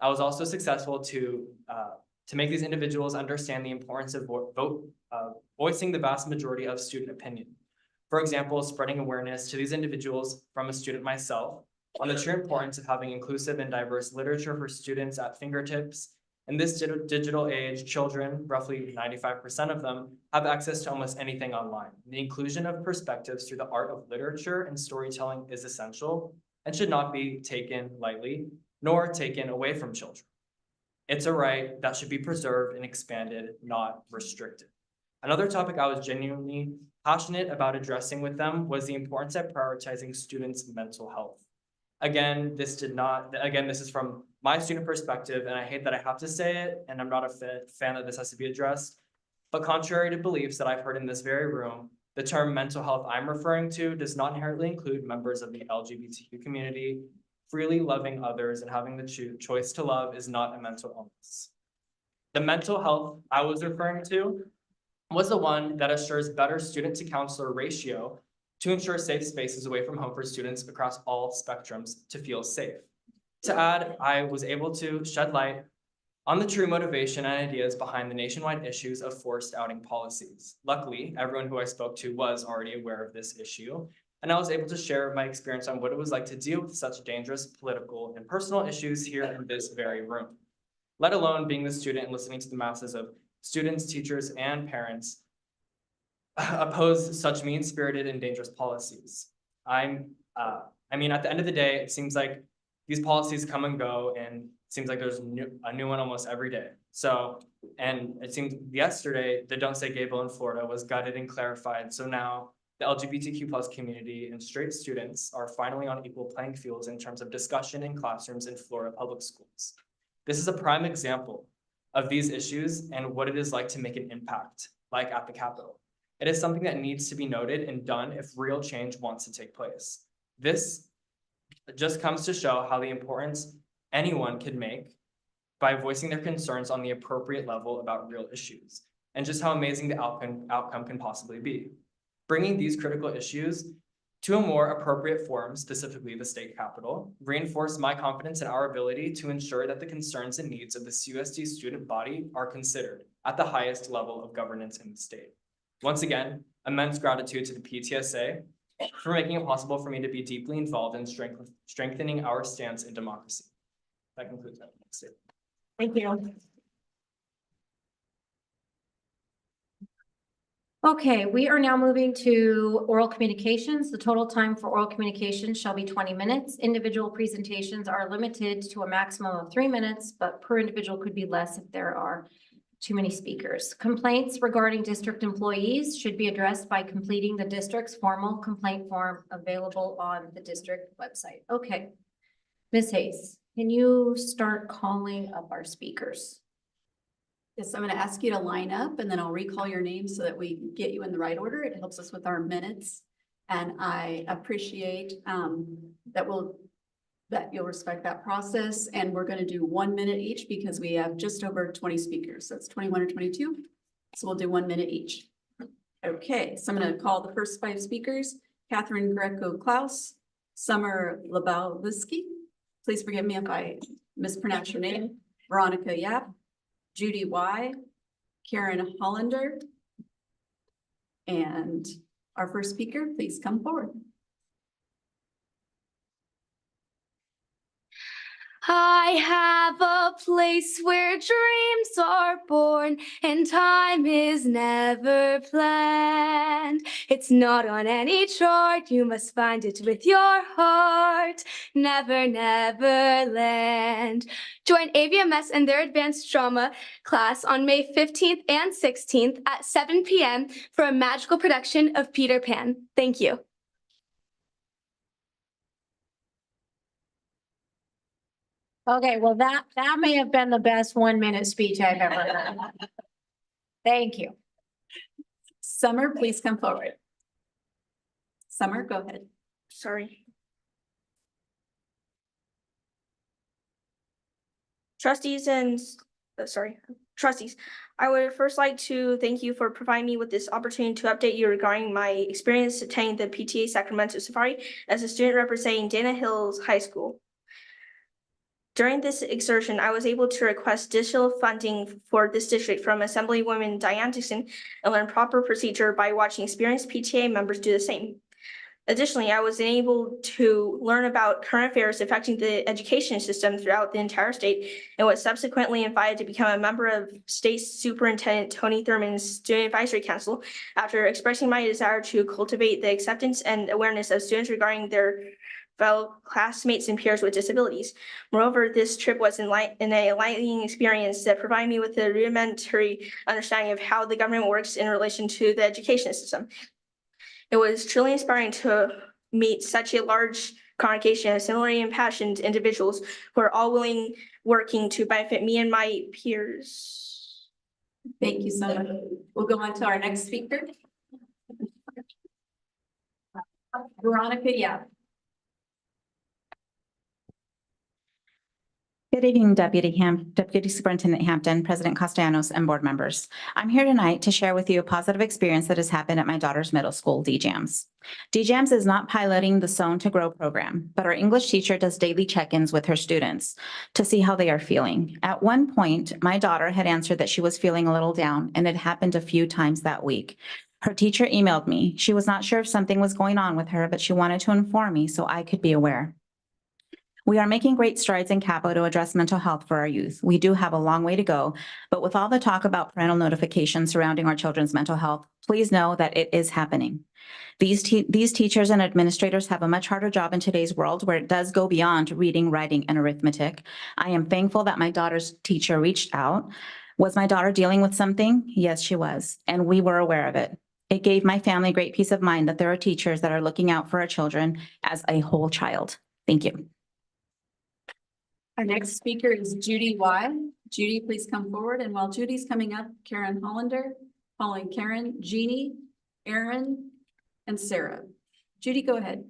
I was also successful to make these individuals understand the importance of voicing the vast majority of student opinion. For example, spreading awareness to these individuals from a student myself on the true importance of having inclusive and diverse literature for students at fingertips. In this digital age, children, roughly 95% of them, have access to almost anything online. The inclusion of perspectives through the art of literature and storytelling is essential and should not be taken lightly, nor taken away from children. It's a right that should be preserved and expanded, not restricted. Another topic I was genuinely passionate about addressing with them was the importance of prioritizing students' mental health. Again, this is from my student perspective, and I hate that I have to say it, and I'm not a fan that this has to be addressed, but contrary to beliefs that I've heard in this very room, the term mental health I'm referring to does not inherently include members of the LGBTQ community. Freely loving others and having the choice to love is not a mental illness. The mental health I was referring to was the one that assures better student to counselor ratio to ensure safe spaces away from home for students across all spectrums to feel safe. To add, I was able to shed light on the true motivation and ideas behind the nationwide issues of forced outing policies. Luckily, everyone who I spoke to was already aware of this issue, and I was able to share my experience on what it was like to deal with such dangerous political and personal issues here in this very room, let alone being the student and listening to the masses of students, teachers, and parents oppose such mean-spirited and dangerous policies. I mean, at the end of the day, it seems like these policies come and go, and it seems like there's a new one almost every day. So, and it seems yesterday, the Don't Say Gay bill in Florida was gutted and clarified. So now the LGBTQ+ community and straight students are finally on equal playing fields in terms of discussion in classrooms in Florida public schools. This is a prime example of these issues and what it is like to make an impact, like at the Capitol. It is something that needs to be noted and done if real change wants to take place. This just comes to show how the importance anyone can make by voicing their concerns on the appropriate level about real issues, and just how amazing the outcome can possibly be. Bringing these critical issues to a more appropriate forum, specifically the state capitol, reinforced my confidence in our ability to ensure that the concerns and needs of the CUSD student body are considered at the highest level of governance in the state. Once again, immense gratitude to the PTSA for making it possible for me to be deeply involved in strengthening our stance in democracy. That concludes my statement. Thank you. Okay, we are now moving to oral communications. The total time for oral communications shall be 20 minutes. Individual presentations are limited to a maximum of 3 minutes, but per individual could be less if there are too many speakers. Complaints regarding district employees should be addressed by completing the district's formal complaint form available on the district website. Okay. Ms. Hayes, can you start calling up our speakers? Yes, I'm going to ask you to line up and then I'll recall your name so that we can get you in the right order. It helps us with our minutes. And I appreciate that you'll respect that process. And we're going to do 1 minute each because we have just over 20 speakers. So it's 21 or 22. So we'll do 1 minute each. Okay, so I'm going to call the first 5 speakers. Catherine Greco-Klaus, Summer Lebowski. Please forgive me if I mispronounce your name. Veronica Yap, Judy Y, Karen Hollander. And our first speaker, please come forward. I have a place where dreams are born and time is never planned. It's not on any chart, you must find it with your heart. Never, never land. Join AVMS and their advanced drama class on May 15th and 16th at 7 p.m. for a magical production of Peter Pan. Thank you. Okay, well, that may have been the best 1 minute speech I've ever heard. Thank you. Summer, please come forward. Summer, go ahead. Sorry. Trustees, I would first like to thank you for providing me with this opportunity to update you regarding my experience attending the PTA Sacramento Safari as a student representing Dana Hills High School. During this exertion, I was able to request additional funding for this district from Assemblywoman Diane Dixon and learn proper procedure by watching experienced PTA members do the same. Additionally, I was able to learn about current affairs affecting the education system throughout the entire state and was subsequently invited to become a member of State Superintendent Tony Thurman's Student Advisory Council after expressing my desire to cultivate the acceptance and awareness of students regarding their fellow classmates and peers with disabilities. Moreover, this trip was an enlightening experience that provided me with a rudimentary understanding of how the government works in relation to the education system. It was truly inspiring to meet such a large congregation of similarly impassioned individuals who are all working to benefit me and my peers. Thank you so much. We'll go on to our next speaker. Veronica Yap. Good evening, Deputy Superintendent Hampton, President Castellanos, and board members. I'm here tonight to share with you a positive experience that has happened at my daughter's middle school, DJAMS. DJAMS is not piloting the Sown to Grow program, but our English teacher does daily check-ins with her students to see how they are feeling. At one point, my daughter had answered that she was feeling a little down, and it happened a few times that week. Her teacher emailed me. She was not sure if something was going on with her, but she wanted to inform me so I could be aware. We are making great strides in Capo to address mental health for our youth. We do have a long way to go, but with all the talk about parental notification surrounding our children's mental health, please know that it is happening. These teachers and administrators have a much harder job in today's world where it does go beyond reading, writing, and arithmetic. I am thankful that my daughter's teacher reached out. Was my daughter dealing with something? Yes, she was, and we were aware of it. It gave my family great peace of mind that there are teachers that are looking out for our children as a whole child. Thank you. Our next speaker is Judy Y. Judy, please come forward. And while Judy's coming up, Karen Hollander, following Karen, Jeannie, Aaron, and Sarah. Judy, go ahead.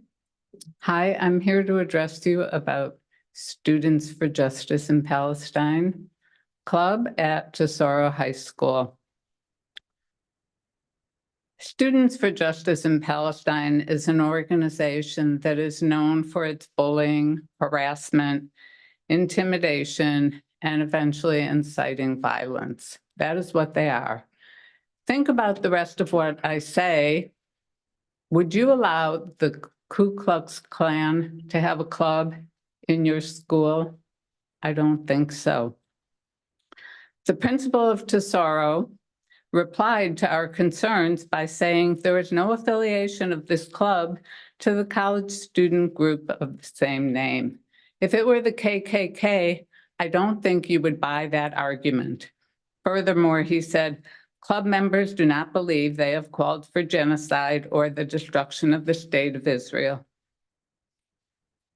Hi, I'm here to address you about Students for Justice in Palestine Club at Tesoro High School. Students for Justice in Palestine is an organization that is known for its bullying, harassment, intimidation, and eventually inciting violence. That is what they are. Think about the rest of what I say. Would you allow the Ku Klux Klan to have a club in your school? I don't think so. The principal of Tesoro replied to our concerns by saying there is no affiliation of this club to the college student group of the same name. If it were the KKK, I don't think you would buy that argument. Furthermore, he said, club members do not believe they have called for genocide or the destruction of the state of Israel.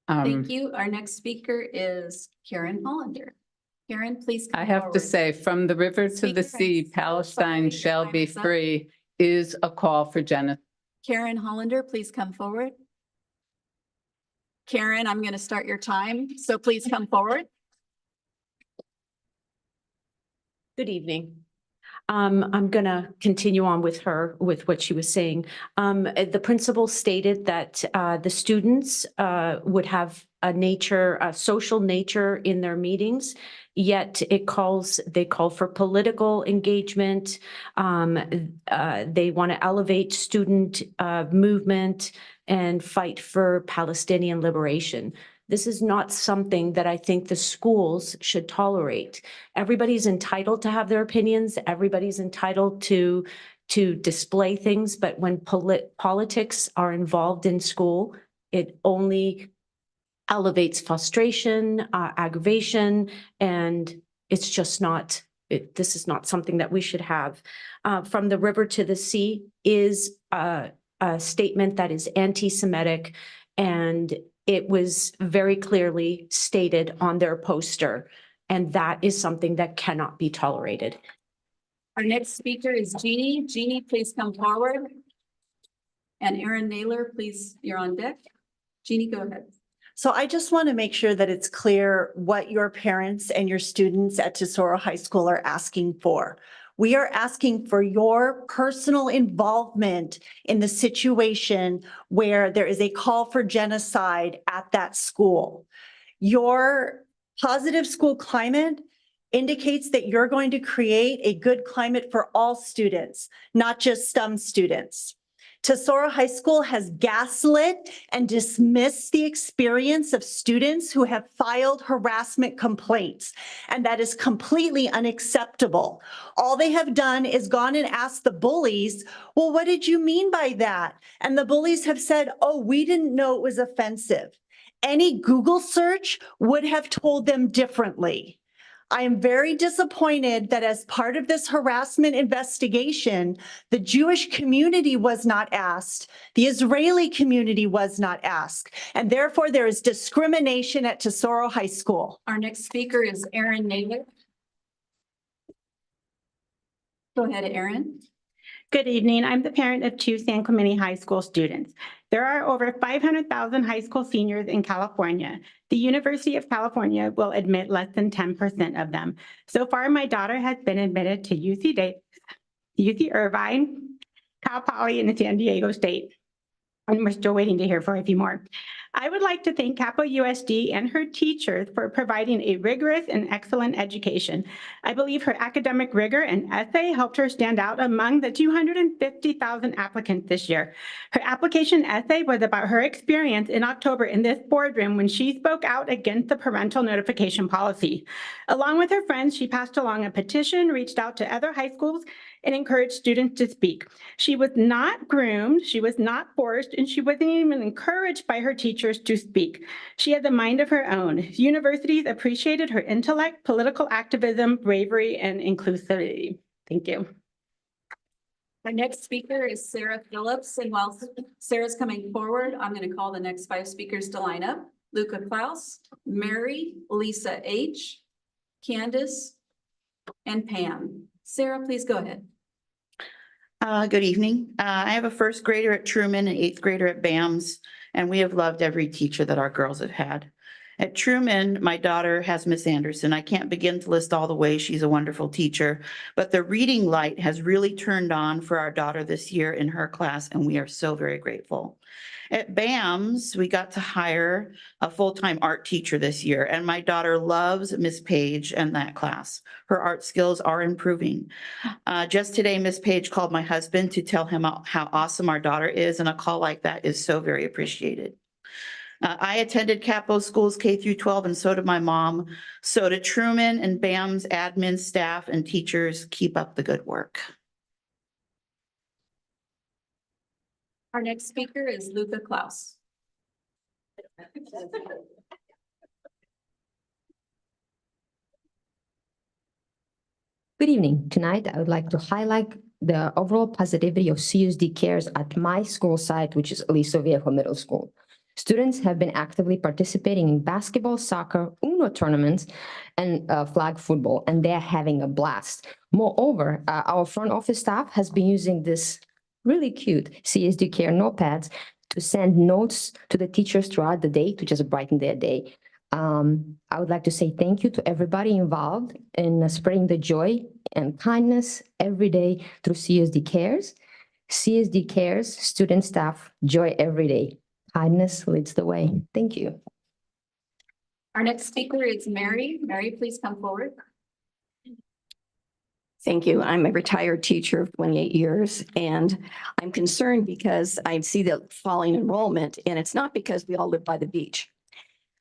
Thank you. Our next speaker is Karen Hollander. Karen, please come I have to forward. say, from the river to the Speaker, sea, I'm so Palestine sorry, your shall time be is up. free is a call for genocide. Karen Hollander, please come forward. Karen, I'm going to start your time, so please come forward. Good evening. I'm gonna continue on with what she was saying. The principal stated that the students would have a social nature in their meetings, yet they call for political engagement. They want to elevate student movement and fight for Palestinian liberation. This is not something that I think the schools should tolerate. Everybody's entitled to have their opinions. Everybody's entitled to display things, but when politics are involved in school, it only elevates frustration, aggravation, and it's just not, this is not something that we should have. From the river to the sea is a statement that is anti-Semitic, and it was very clearly stated on their poster, and that is something that cannot be tolerated. Our next speaker is Jeannie. Jeannie, please come forward. And Aaron Naylor, please, you're on deck. Jeannie, go ahead. So I just want to make sure that it's clear what your parents and your students at Tesoro High School are asking for. We are asking for your personal involvement in the situation where there is a call for genocide at that school. Your positive school climate indicates that you're going to create a good climate for all students, not just some students. Tesoro High School has gaslit and dismissed the experience of students who have filed harassment complaints, and that is completely unacceptable. All they have done is gone and asked the bullies, well, what did you mean by that? And the bullies have said, oh, we didn't know it was offensive. Any Google search would have told them differently. I am very disappointed that as part of this harassment investigation, the Jewish community was not asked, the Israeli community was not asked, and therefore there is discrimination at Tesoro High School. Our next speaker is Aaron Naylor. Go ahead, Aaron. Good evening. I'm the parent of two San Clemente High School students. There are over 500,000 high school seniors in California. The University of California will admit less than 10% of them. So far, my daughter has been admitted to UC Davis, UC Irvine, Cal Poly, and San Diego State. And we're still waiting to hear for a few more. I would like to thank Capo USD and her teachers for providing a rigorous and excellent education. I believe her academic rigor and essay helped her stand out among the 250,000 applicants this year. Her application essay was about her experience in October in this boardroom when she spoke out against the parental notification policy. Along with her friends, she passed along a petition, reached out to other high schools, and encouraged students to speak. She was not groomed, she was not forced, and she wasn't even encouraged by her teachers to speak. She had a mind of her own. Universities appreciated her intellect, political activism, bravery, and inclusivity. Thank you. Our next speaker is Sarah Phillips, and while Sarah's coming forward, I'm going to call the next 5 speakers to line up. Luca Klaus, Mary, Lisa H., Candace, and Pam. Sarah, please go ahead. Good evening. I have a first grader at Truman and 8th grader at BAMS, and we have loved every teacher that our girls have had. At Truman, my daughter has Miss Anderson. I can't begin to list all the ways she's a wonderful teacher, but the reading light has really turned on for our daughter this year in her class, and we are so very grateful. At BAMS, we got to hire a full-time art teacher this year, and my daughter loves Miss Page and that class. Her art skills are improving. Just today, Miss Page called my husband to tell him how awesome our daughter is, and a call like that is so very appreciated. I attended Capo schools K through 12, and so did my mom. So did Truman and BAM's admin, staff, and teachers. Keep up the good work. Our next speaker is Luca Klaus. Good evening. Tonight, I would like to highlight the overall positivity of CUSD Cares at my school site, which is Aliso Viejo Middle School. Students have been actively participating in basketball, soccer, UNO tournaments, and flag football, and they're having a blast. Moreover, our front office staff has been using this really cute CSD Care notepads to send notes to the teachers throughout the day to just brighten their day. I would like to say thank you to everybody involved in spreading the joy and kindness every day through CSD Cares. CSD Cares, student staff, joy every day. Kindness leads the way. Thank you. Our next speaker is Mary. Mary, please come forward. Thank you. I'm a retired teacher of 28 years, and I'm concerned because I see the falling enrollment, and it's not because we all live by the beach.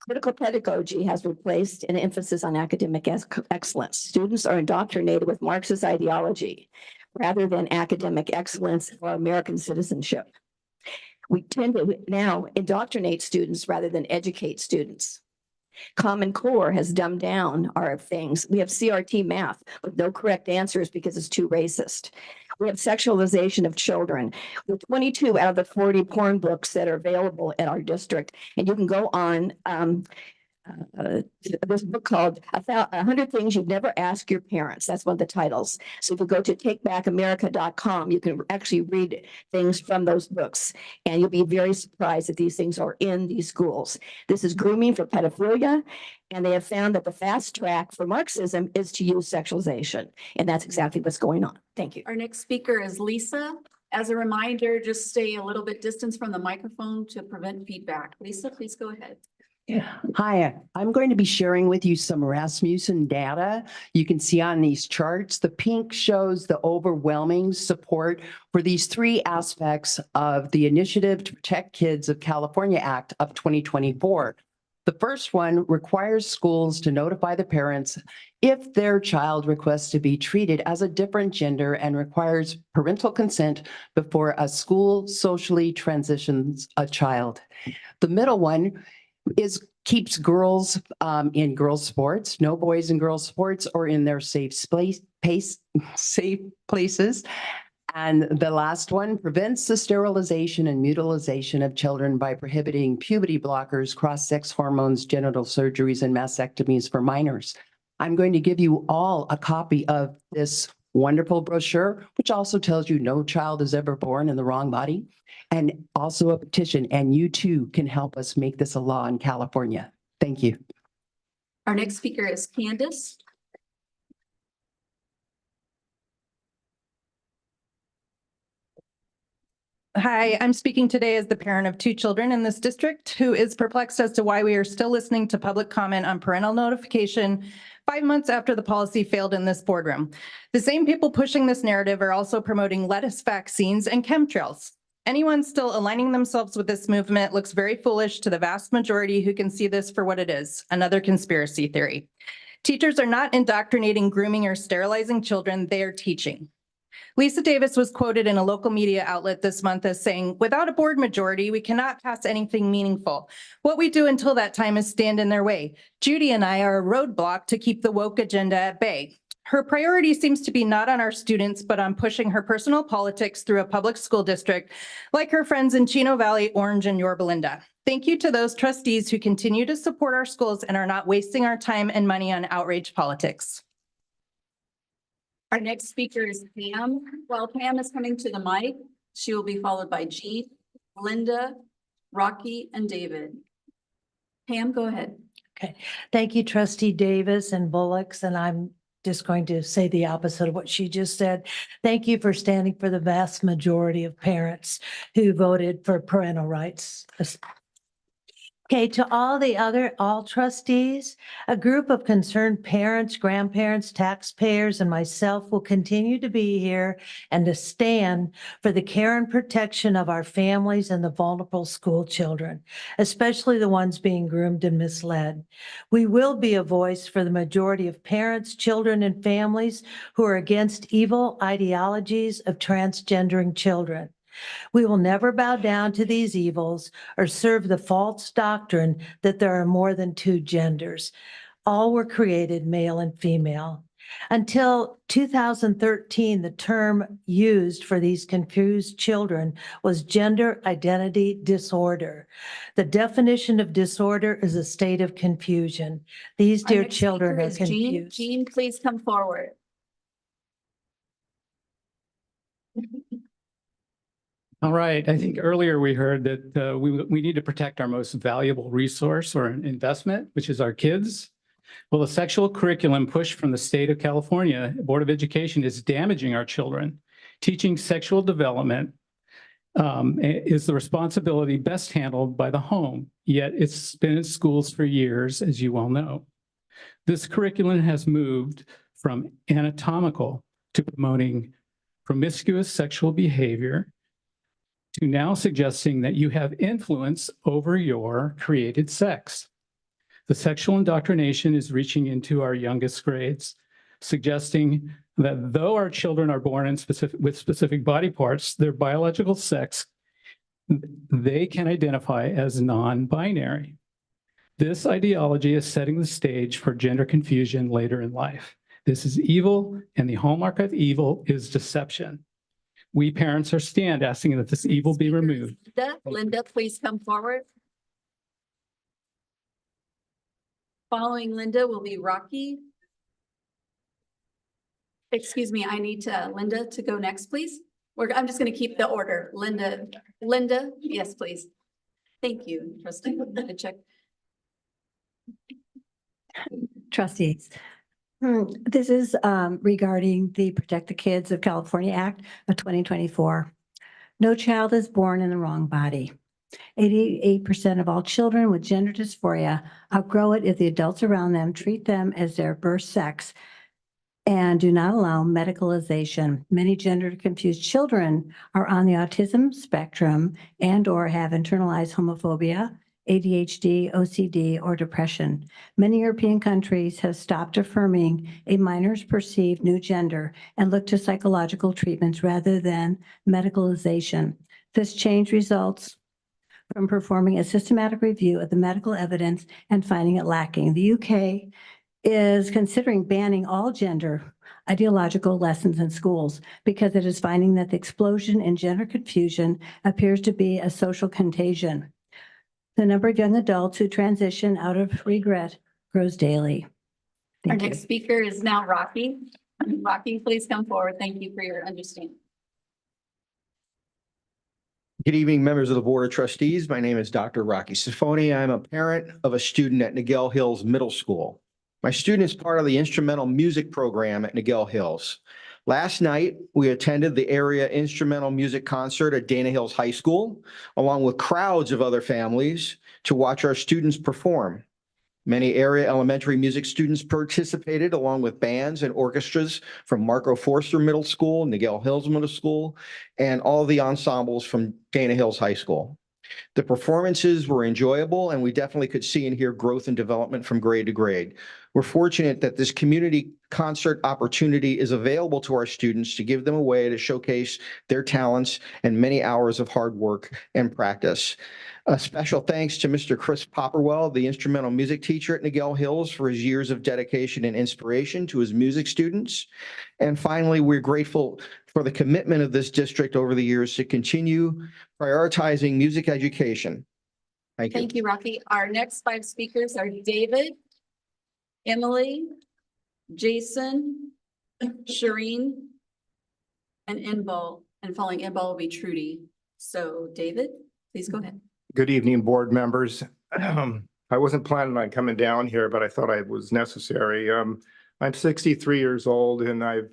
Critical pedagogy has replaced an emphasis on academic excellence. Students are indoctrinated with Marxist ideology rather than academic excellence or American citizenship. We tend to now indoctrinate students rather than educate students. Common Core has dumbed down our things. We have CRT math with no correct answers because it's too racist. We have sexualization of children. With 22 out of the 40 porn books that are available at our district, and you can go on this book called 100 Things You'd Never Ask Your Parents. That's one of the titles. So if you go to takebackamerica.com, you can actually read things from those books, and you'll be very surprised that these things are in these schools. This is grooming for pedophilia, and they have found that the fast track for Marxism is to use sexualization, and that's exactly what's going on. Thank you. Our next speaker is Lisa. As a reminder, just stay a little bit distance from the microphone to prevent feedback. Lisa, please go ahead. Hi, I'm going to be sharing with you some Rasmussen data. You can see on these charts, the pink shows the overwhelming support for these three aspects of the Initiative to Protect Kids of California Act of 2024. The first one requires schools to notify the parents if their child requests to be treated as a different gender and requires parental consent before a school socially transitions a child. The middle one keeps girls in girls sports, no boys in girls sports or in their safe places. And the last one prevents the sterilization and mutilization of children by prohibiting puberty blockers, cross-sex hormones, genital surgeries, and mastectomies for minors. I'm going to give you all a copy of this wonderful brochure, which also tells you no child is ever born in the wrong body, and also a petition, and you too can help us make this a law in California. Thank you. Our next speaker is Candace. Hi, I'm speaking today as the parent of 2 children in this district who is perplexed as to why we are still listening to public comment on parental notification 5 months after the policy failed in this boardroom. The same people pushing this narrative are also promoting lettuce vaccines and chemtrails. Anyone still aligning themselves with this movement looks very foolish to the vast majority who can see this for what it is, another conspiracy theory. Teachers are not indoctrinating, grooming, or sterilizing children, they are teaching. Lisa Davis was quoted in a local media outlet this month as saying, "Without a board majority, we cannot pass anything meaningful. What we do until that time is stand in their way. Judy and I are a roadblock to keep the woke agenda at bay." Her priority seems to be not on our students, but on pushing her personal politics through a public school district, like her friends in Chino Valley, Orange, and Yorba Linda. Thank you to those trustees who continue to support our schools and are not wasting our time and money on outrage politics. Our next speaker is Pam. While Pam is coming to the mic, she will be followed by Jean, Linda, Rocky, and David. Pam, go ahead. Okay, thank you, Trustee Davis and Bullocks, and I'm just going to say the opposite of what she just said. Thank you for standing for the vast majority of parents who voted for parental rights. Okay, to all trustees, a group of concerned parents, grandparents, taxpayers, and myself will continue to be here and to stand for the care and protection of our families and the vulnerable school children, especially the ones being groomed and misled. We will be a voice for the majority of parents, children, and families who are against evil ideologies of transgendering children. We will never bow down to these evils or serve the false doctrine that there are more than two genders. All were created male and female. Until 2013, the term used for these confused children was gender identity disorder. The definition of disorder is a state of confusion. These Our dear next children speaker are is Jean. confused. Jean, please come forward. All right, I think earlier we heard that we need to protect our most valuable resource or an investment, which is our kids. Well, the sexual curriculum push from the state of California Board of Education is damaging our children. Teaching sexual development is the responsibility best handled by the home, yet it's been in schools for years, as you well know. This curriculum has moved from anatomical to promoting promiscuous sexual behavior to now suggesting that you have influence over your created sex. The sexual indoctrination is reaching into our youngest grades, suggesting that though our children are born in with specific body parts, their biological sex, they can identify as non-binary. This ideology is setting the stage for gender confusion later in life. This is evil, and the hallmark of evil is deception. We parents are asking that this evil be removed. Linda, please come forward. Following Linda will be Rocky. Excuse me, I need Linda to go next, please. I'm just going to keep the order. Linda, yes, please. Thank you, trustee. Check. Trustees. This is regarding the Protect the Kids of California Act of 2024. No child is born in the wrong body. 88% of all children with gender dysphoria outgrow it if the adults around them treat them as their birth sex and do not allow medicalization. Many gender confused children are on the autism spectrum and/or have internalized homophobia, ADHD, OCD, or depression. Many European countries have stopped affirming a minor's perceived new gender and look to psychological treatments rather than medicalization. This change results from performing a systematic review of the medical evidence and finding it lacking. The UK is considering banning all gender ideological lessons in schools because it is finding that the explosion in gender confusion appears to be a social contagion. The number of young adults who transition out of regret grows daily. Our next speaker is now Rocky. Rocky, please come forward. Thank you for your understanding. Good evening, members of the Board of Trustees. My name is Dr. Rocky Sifoni. I'm a parent of a student at Niguel Hills Middle School. My student is part of the instrumental music program at Niguel Hills. Last night, we attended the area instrumental music concert at Dana Hills High School, along with crowds of other families to watch our students perform. Many area elementary music students participated along with bands and orchestras from Marco Forster Middle School, Niguel Hills Middle School, and all the ensembles from Dana Hills High School. The performances were enjoyable, and we definitely could see and hear growth and development from grade to grade. We're fortunate that this community concert opportunity is available to our students to give them a way to showcase their talents and many hours of hard work and practice. A special thanks to Mr. Chris Popperwell, the instrumental music teacher at Niguel Hills, for his years of dedication and inspiration to his music students. And finally, we're grateful for the commitment of this district over the years to continue prioritizing music education. Thank you. Thank you, Rocky. Our next 5 speakers are David, Emily, Jason, Shireen, and Inbal. And following Inbal will be Trudy. So David, please go ahead. Good evening, board members. I wasn't planning on coming down here, but I thought it was necessary. I'm 63 years old and I've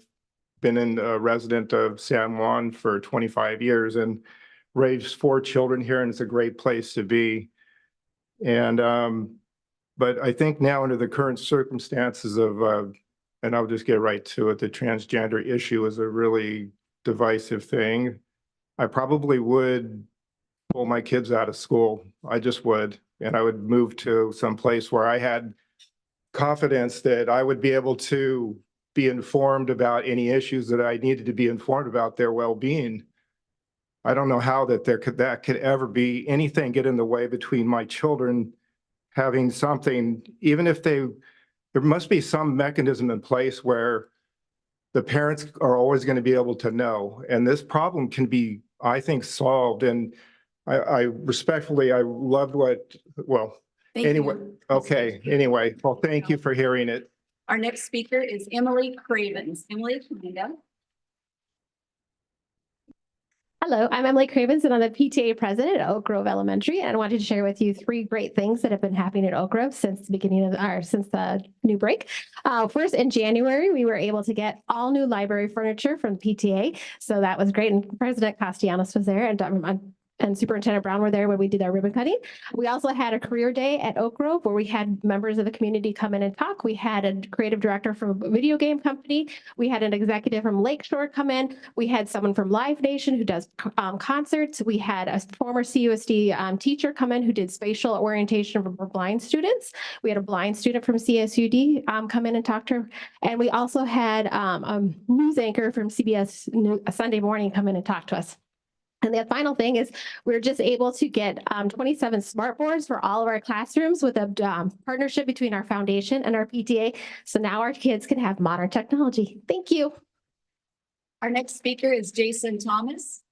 been a resident of San Juan for 25 years and raised 4 children here, and it's a great place to be. And but I think now under the current circumstances of, and I'll just get right to it, the transgender issue is a really divisive thing. I probably would pull my kids out of school. I just would. And I would move to some place where I had confidence that I would be able to be informed about any issues that I needed to be informed about their well-being. I don't know how that could ever be anything get in the way between my children having something, even if there must be some mechanism in place where the parents are always going to be able to know. And this problem can be, I think, solved. And I respectfully, I loved Thank anyway, you. okay, anyway, well, thank you for hearing it. Our next speaker is Emily Cravens. Emily, come on down. Hello, I'm Emily Cravens and I'm the PTA president at Oak Grove Elementary. And I wanted to share with you 3 great things that have been happening at Oak Grove since the new break. First, in January, we were able to get all new library furniture from PTA. So that was great. And President Castellanos was there and Superintendent Brown were there when we did our ribbon cutting. We also had a career day at Oak Grove where we had members of the community come in and talk. We had a creative director from a video game company. We had an executive from Lakeshore come in. We had someone from Live Nation who does concerts. We had a former CUSD teacher come in who did spatial orientation for blind students. We had a blind student from CSUD come in and talk to her. And we also had a news anchor from CBS Sunday Morning come in and talk to us. And the final thing is we're just able to get 27 smart boards for all of our classrooms with a partnership between our foundation and our PTA. So now our kids can have modern technology. Thank you. Our next speaker is Jason Thomas.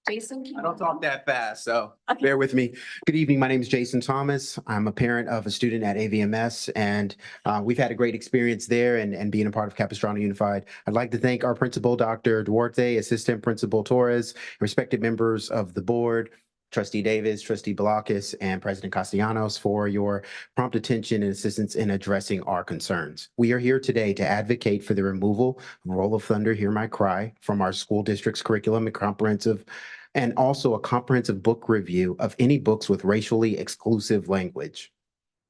Jason? I don't talk that fast, so bear with me. Good evening. My name is Jason Thomas. I'm a parent of a student at AVMS, and we've had a great experience there and being a part of Capistrano Unified. I'd like to thank our principal, Dr. Duarte, Assistant Principal Torres, respected members of the board, Trustee Davis, Trustee Balakis, and President Castellanos for your prompt attention and assistance in addressing our concerns. We are here today to advocate for the removal of Roll of Thunder, Hear My Cry from our school district's curriculum and also a comprehensive book review of any books with racially exclusive language.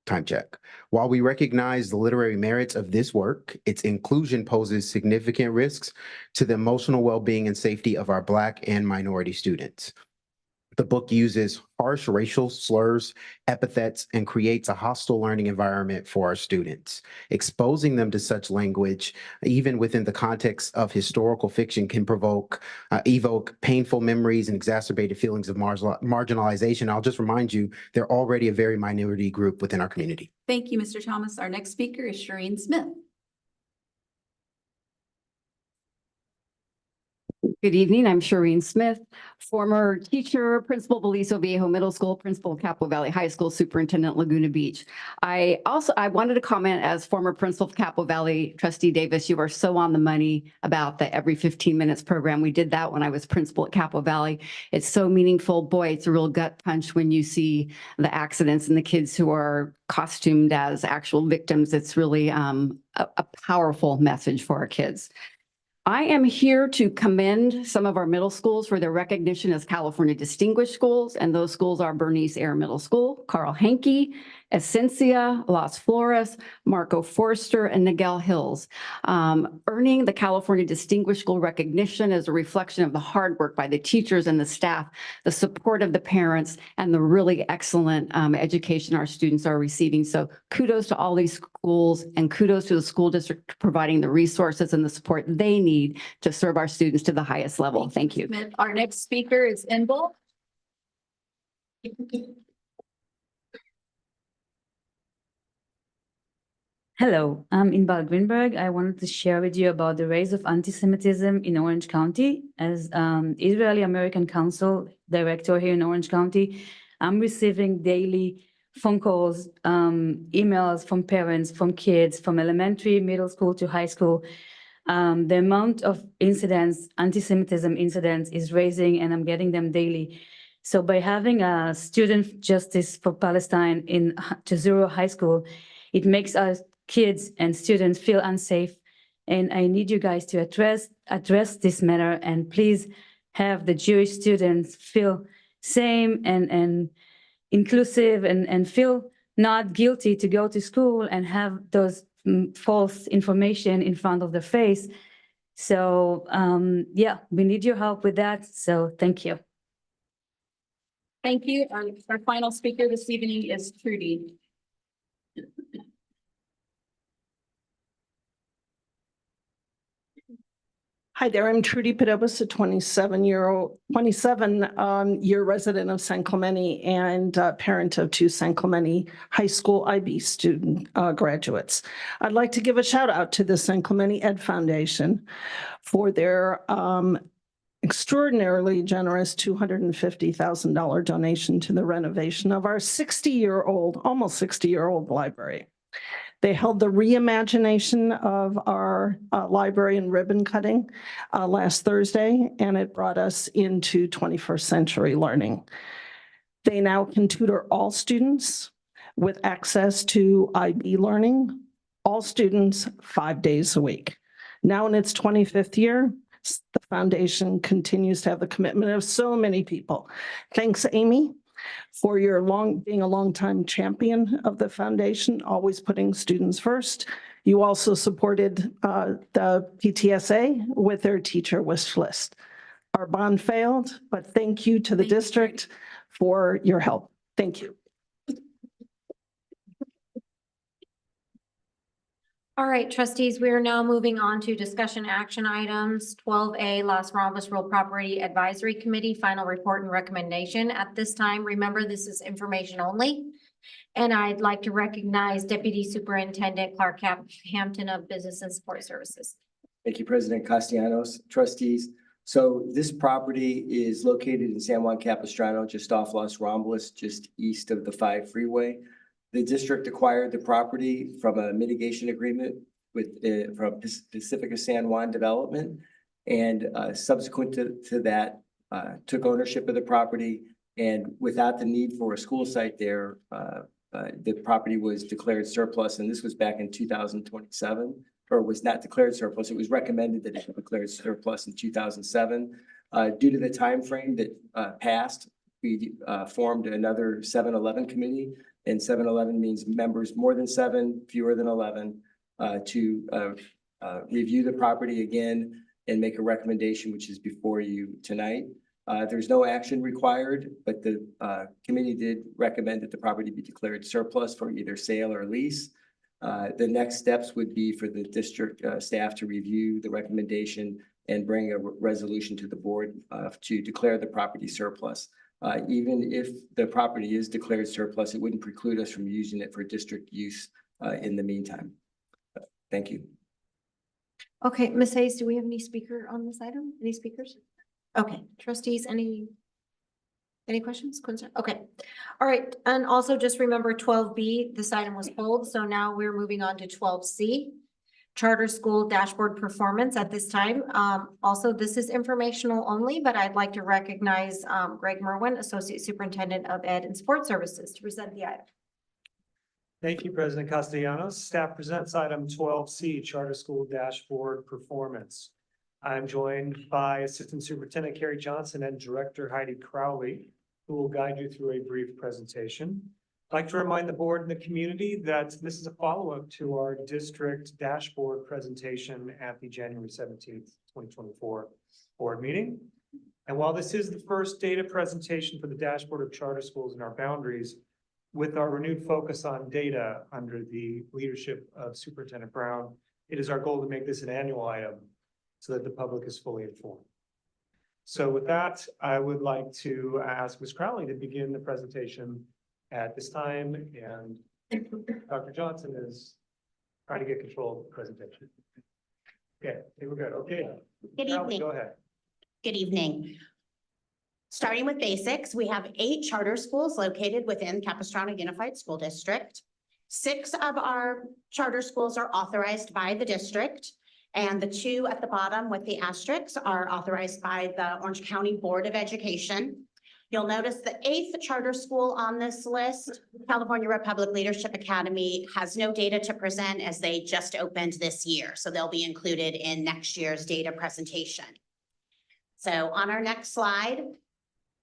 Time check. While we recognize the literary merits of this work, its inclusion poses significant risks to the emotional well-being and safety of our Black and minority students. The book uses harsh racial slurs, epithets, and creates a hostile learning environment for our students. Exposing them to such language, even within the context of historical fiction, can evoke painful memories and exacerbated feelings of marginalization. I'll just remind you, they're already a very minority group within our community. Thank you, Mr. Thomas. Our next speaker is Shireen Smith. Good evening. I'm Shireen Smith, former teacher, principal of Aliso Viejo Middle School, principal of Capo Valley High School, superintendent Laguna Beach. I wanted to comment as former principal of Capo Valley, Trustee Davis, you are so on the money about the every 15 minutes program. We did that when I was principal at Capo Valley. It's so meaningful. Boy, it's a real gut punch when you see the accidents and the kids who are costumed as actual victims. It's really a powerful message for our kids. I am here to commend some of our middle schools for their recognition as California Distinguished Schools, and those schools are Bernice Air Middle School, Carl Henke, Essentia, Las Flores, Marco Forster, and Niguel Hills. Earning the California Distinguished School recognition is a reflection of the hard work by the teachers and the staff, the support of the parents, and the really excellent education our students are receiving. So kudos to all these schools and kudos to the school district providing the resources and the support they need to serve our students to the highest level. Thank you. Our next speaker is Inbal. Hello, I'm Inbal Greenberg. I wanted to share with you about the rise of anti-Semitism in Orange County. As Israeli American Council director here in Orange County, I'm receiving daily phone calls, emails from parents, from kids, from elementary, middle school to high school. The amount of incidents, anti-Semitism incidents is rising, and I'm getting them daily. So by having a student justice for Palestine in Jezero High School, it makes us kids and students feel unsafe. And I need you guys to address this matter, and please have the Jewish students feel same and inclusive and feel not guilty to go to school and have those false information in front of their face. So yeah, we need your help with that. So thank you. Thank you. Our final speaker this evening is Trudy. Hi there, I'm Trudy Padobas, a 27-year resident of San Clemente and parent of two San Clemente High School IB student graduates. I'd like to give a shout out to the San Clemente Ed Foundation for their extraordinarily generous $250,000 donation to the renovation of our 60-year-old, almost 60-year-old library. They held the reimagination of our library and ribbon cutting last Thursday, and it brought us into 21st century learning. They now can tutor all students with access to IB learning, all students 5 days a week. Now in its 25th year, the foundation continues to have the commitment of so many people. Thanks, Amy, for your being a longtime champion of the foundation, always putting students first. You also supported the PTSA with their teacher wish list. Our bond failed, but thank you to the district for your help. Thank you. All right, trustees, we are now moving on to discussion action items. 12A, Los Robles Real Property Advisory Committee, final report and recommendation. At this time, remember, this is information only. And I'd like to recognize Deputy Superintendent Clark Hampton of Business and Support Services. Thank you, President Castellanos, trustees. So this property is located in San Juan Capistrano, just off Los Robles, just east of the 5 freeway. The district acquired the property from a mitigation agreement with from Pacifica San Juan Development, and subsequent to that, took ownership of the property. And without the need for a school site there, the property was declared surplus, and this was back in 2027, or was not declared surplus. It was recommended that it be declared surplus in 2007. Due to the time frame that passed, we formed another 7-11 committee. And 7-11 means members more than 7, fewer than 11, to review the property again and make a recommendation, which is before you tonight. There's no action required, but the committee did recommend that the property be declared surplus for either sale or lease. The next steps would be for the district staff to review the recommendation and bring a resolution to the board to declare the property surplus. Even if the property is declared surplus, it wouldn't preclude us from using it for district use in the meantime. Thank you. Okay, Ms. Hayes, do we have any speaker on this item? Any speakers? Okay, trustees, any questions, concerns? Okay, all right. And also just remember 12B, this item was pulled. So now we're moving on to 12C. Charter School Dashboard Performance at this time. Also, this is informational only, but I'd like to recognize Greg Merwin, Associate Superintendent of Ed and Sports Services, to present the item. Thank you, President Castellanos. Staff presents item 12C, Charter School Dashboard Performance. I'm joined by Assistant Superintendent Carrie Johnson and Director Heidi Crowley, who will guide you through a brief presentation. I'd like to remind the board and the community that this is a follow-up to our district dashboard presentation at the January 17th, 2024 board meeting. And while this is the first data presentation for the dashboard of charter schools in our boundaries, with our renewed focus on data under the leadership of Superintendent Brown, it is our goal to make this an annual item so that the public is fully informed. So with that, I would like to ask Ms. Crowley to begin the presentation at this time, and Dr. Johnson is trying to get control of the presentation. Okay, we're good. Okay. Good evening. Go ahead. Good evening. Starting with basics, we have 8 charter schools located within Capistrano Unified School District. 6 of our charter schools are authorized by the district, and the 2 at the bottom with the asterisks are authorized by the Orange County Board of Education. You'll notice the 8th charter school on this list, California Republic Leadership Academy, has no data to present as they just opened this year. So they'll be included in next year's data presentation. So on our next slide,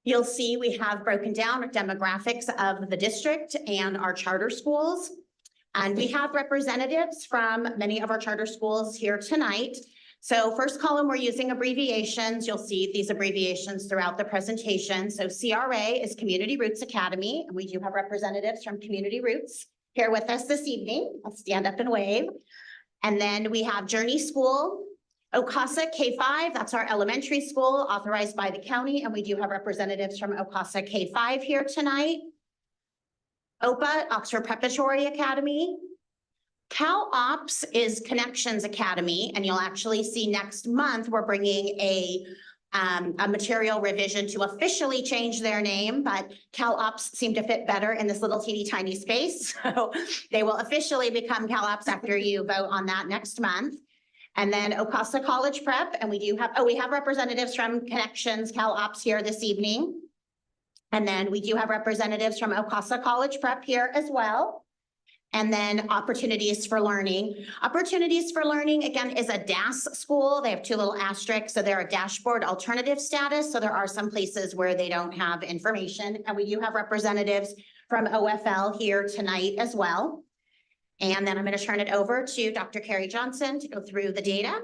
you'll see we have broken down our demographics of the district and our charter schools. And we have representatives from many of our charter schools here tonight. So first column, we're using abbreviations. You'll see these abbreviations throughout the presentation. So CRA is Community Roots Academy, and we do have representatives from Community Roots here with us this evening. I'll stand up and wave. And then we have Journey School, Okasa K-5, that's our elementary school authorized by the county, and we do have representatives from Okasa K-5 here tonight. OPA, Oxford Preparatory Academy. Cal Ops is Connections Academy, and you'll actually see next month, we're bringing a material revision to officially change their name, but Cal Ops seemed to fit better in this little teeny tiny space. So they will officially become Cal Ops after you vote on that next month. And then Okasa College Prep, and we have representatives from Connections Cal Ops here this evening. And then we do have representatives from Okasa College Prep here as well. And then Opportunities for Learning. Opportunities for Learning, again, is a DAS school. They have two little asterisks, so they're a dashboard alternative status. So there are some places where they don't have information. And we do have representatives from OFL here tonight as well. And then I'm going to turn it over to Dr. Carrie Johnson to go through the data.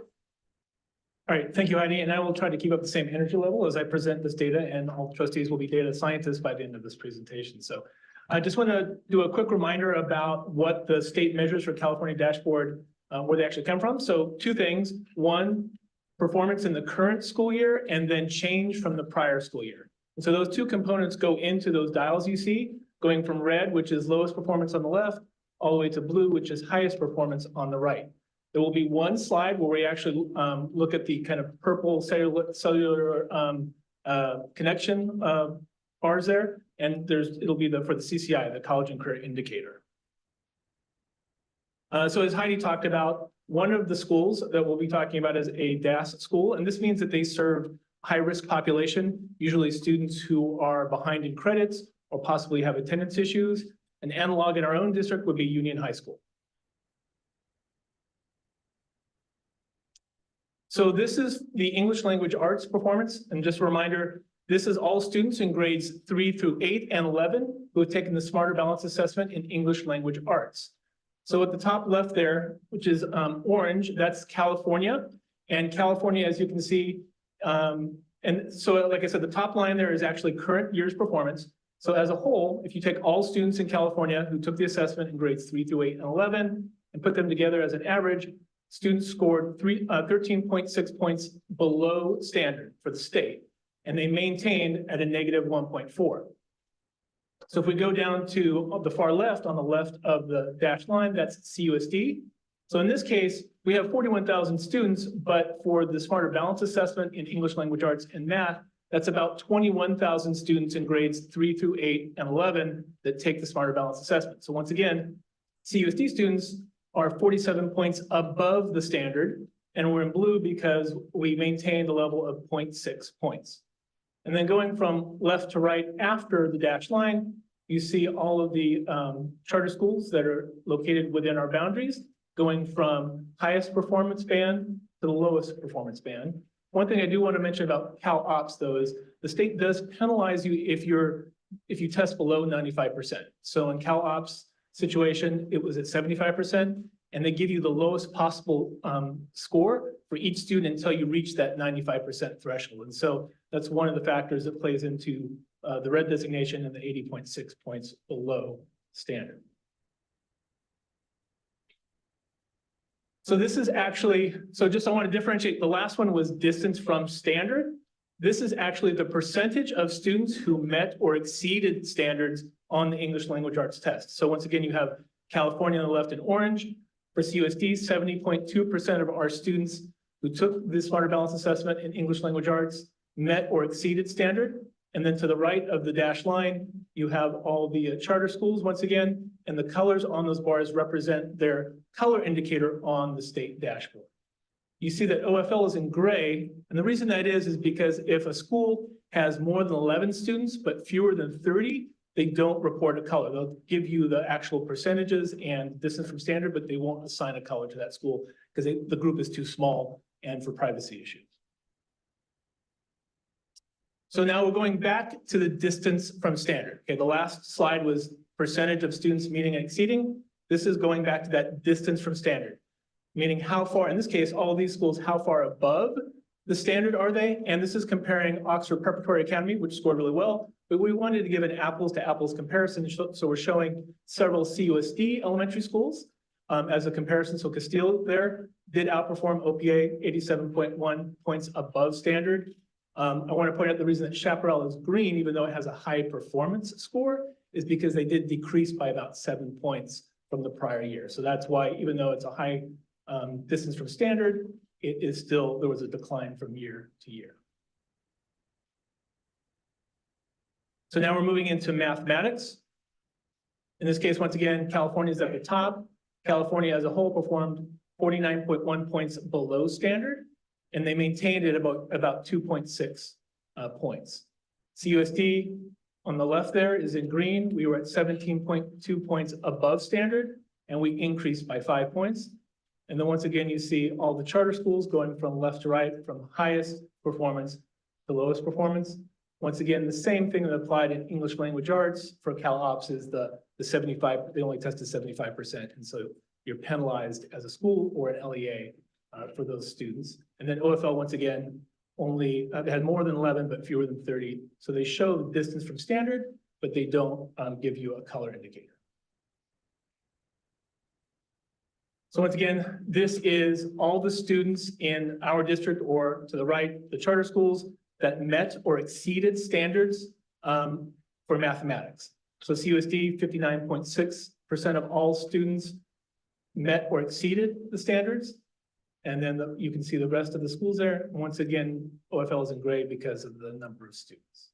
All right, thank you, Heidi. And I will try to keep up the same energy level as I present this data, and all trustees will be data scientists by the end of this presentation. So I just want to do a quick reminder about what the state measures for California dashboard, where they actually come from. So two things. One, performance in the current school year, and then change from the prior school year. And so those two components go into those dials you see, going from red, which is lowest performance on the left, all the way to blue, which is highest performance on the right. There will be one slide where we actually look at the kind of purple cellular connection bars there. And it'll be for the CCI, the College and Career Indicator. So as Heidi talked about, one of the schools that we'll be talking about is a DAS school. And this means that they serve high-risk population, usually students who are behind in credits or possibly have attendance issues. An analog in our own district would be Union High School. So this is the English language arts performance. And just a reminder, this is all students in grades 3 through 8 and 11 who have taken the Smarter Balance Assessment in English language arts. So at the top left there, which is orange, that's California. And California, as you can see, and so like I said, the top line there is actually current year's performance. So as a whole, if you take all students in California who took the assessment in grades 3 through 8 and 11 and put them together as an average, students scored 13.6 points below standard for the state, and they maintained at a negative 1.4. So if we go down to the far left, on the left of the dashed line, that's CUSD. So in this case, we have 41,000 students, but for the Smarter Balance Assessment in English Language Arts and Math, that's about 21,000 students in grades 3 through 8 and 11 that take the Smarter Balance Assessment. So once again, CUSD students are 47 points above the standard, and we're in blue because we maintain the level of 0.6 points. And then going from left to right after the dashed line, you see all of the charter schools that are located within our boundaries, going from highest performance band to the lowest performance band. One thing I do want to mention about Cal Ops, though, is the state does penalize you if you test below 95%. So in Cal Ops situation, it was at 75%, and they give you the lowest possible score for each student until you reach that 95% threshold. And so that's one of the factors that plays into the red designation and the 80.6 points below standard. So this is actually, so just I want to differentiate, the last one was distance from standard. This is actually the percentage of students who met or exceeded standards on the English Language Arts test. So once again, you have California on the left in orange. For CUSD, 70.2% of our students who took the Smarter Balance Assessment in English Language Arts met or exceeded standard. And then to the right of the dashed line, you have all the charter schools once again, and the colors on those bars represent their color indicator on the state dashboard. You see that OFL is in gray, and the reason that is because if a school has more than 11 students but fewer than 30, they don't report a color. They'll give you the actual percentages and distance from standard, but they won't assign a color to that school because the group is too small and for privacy issues. So now we're going back to the distance from standard. Okay, the last slide was percentage of students meeting and exceeding. This is going back to that distance from standard, meaning how far, in this case, all of these schools, how far above the standard are they? And this is comparing Oxford Preparatory Academy, which scored really well, but we wanted to give an apples to apples comparison. So we're showing several CUSD elementary schools. as a comparison. So Castile there did outperform OPA 87.1 points above standard. I want to point out the reason that Chaparral is green, even though it has a high performance score, is because they did decrease by about 7 points from the prior year. So that's why, even though it's a high distance from standard, it is still, there was a decline from year to year. So now we're moving into mathematics. In this case, once again, California is at the top. California as a whole performed 49.1 points below standard, and they maintained it about 2.6 points. CUSD on the left there is in green. We were at 17.2 points above standard, and we increased by 5 points. And then once again, you see all the charter schools going from left to right, from highest performance to lowest performance. Once again, the same thing that applied in English language arts for Cal Ops is the 75, they only tested 75%. And so you're penalized as a school or an LEA for those students. And then OFL, once again, only had more than 11, but fewer than 30. So they show the distance from standard, but they don't give you a color indicator. So once again, this is all the students in our district, or to the right, the charter schools that met or exceeded standards for mathematics. So CUSD, 59.6% of all students met or exceeded the standards. And then you can see the rest of the schools there. Once again, OFL is in gray because of the number of students.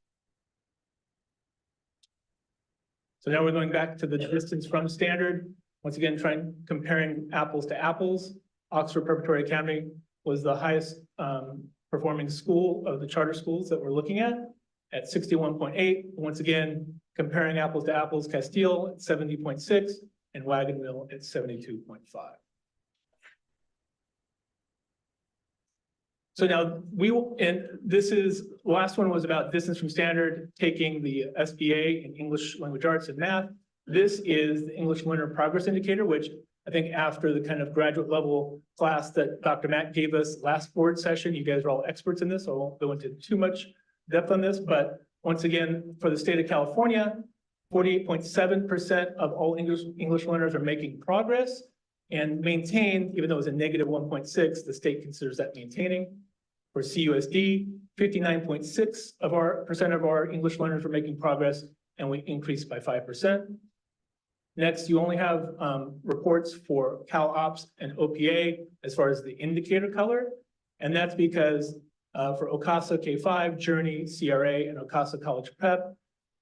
So now we're going back to the distance from standard. Once again, comparing apples to apples. Oxford Preparatory Academy was the highest performing school of the charter schools that we're looking at 61.8. Once again, comparing apples to apples, Castile at 70.6 and Wagon Wheel at 72.5. So now this is, last one was about distance from standard, taking the SBA in English language arts and math. This is the English Learner Progress Indicator, which I think after the kind of graduate level class that Dr. Matt gave us last board session, you guys are all experts in this, so I won't go into too much depth on this. But once again, for the state of California, 48.7% of all English learners are making progress and maintained, even though it was a negative 1.6, the state considers that maintaining. For CUSD, 59.6% of our English learners were making progress, and we increased by 5%. Next, you only have reports for Cal Ops and OPA as far as the indicator color. And that's because for OCASA K5, Journey, CRA, and OCASA College Prep,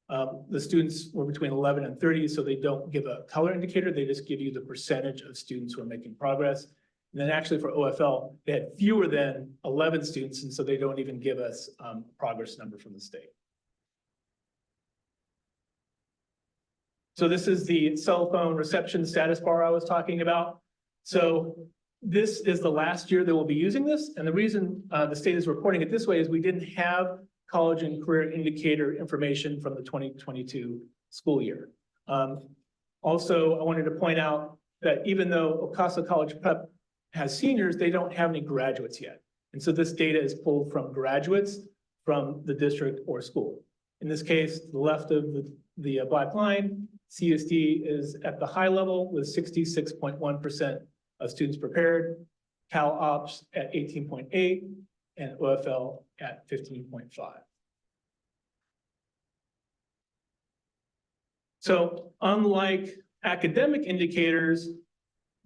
the students were between 11 and 30, so they don't give a color indicator. They just give you the percentage of students who are making progress. And then actually for OFL, they had fewer than 11 students, and so they don't even give us a progress number from the state. So this is the cell phone reception status bar I was talking about. So this is the last year that we'll be using this. And the reason the state is reporting it this way is we didn't have college and career indicator information from the 2022 school year. Also, I wanted to point out that even though OCASA College Prep has seniors, they don't have any graduates yet. And so this data is pulled from graduates from the district or school. In this case, to the left of the black line, CUSD is at the high level with 66.1% of students prepared, Cal Ops at 18.8, and OFL at 15.5. So unlike academic indicators,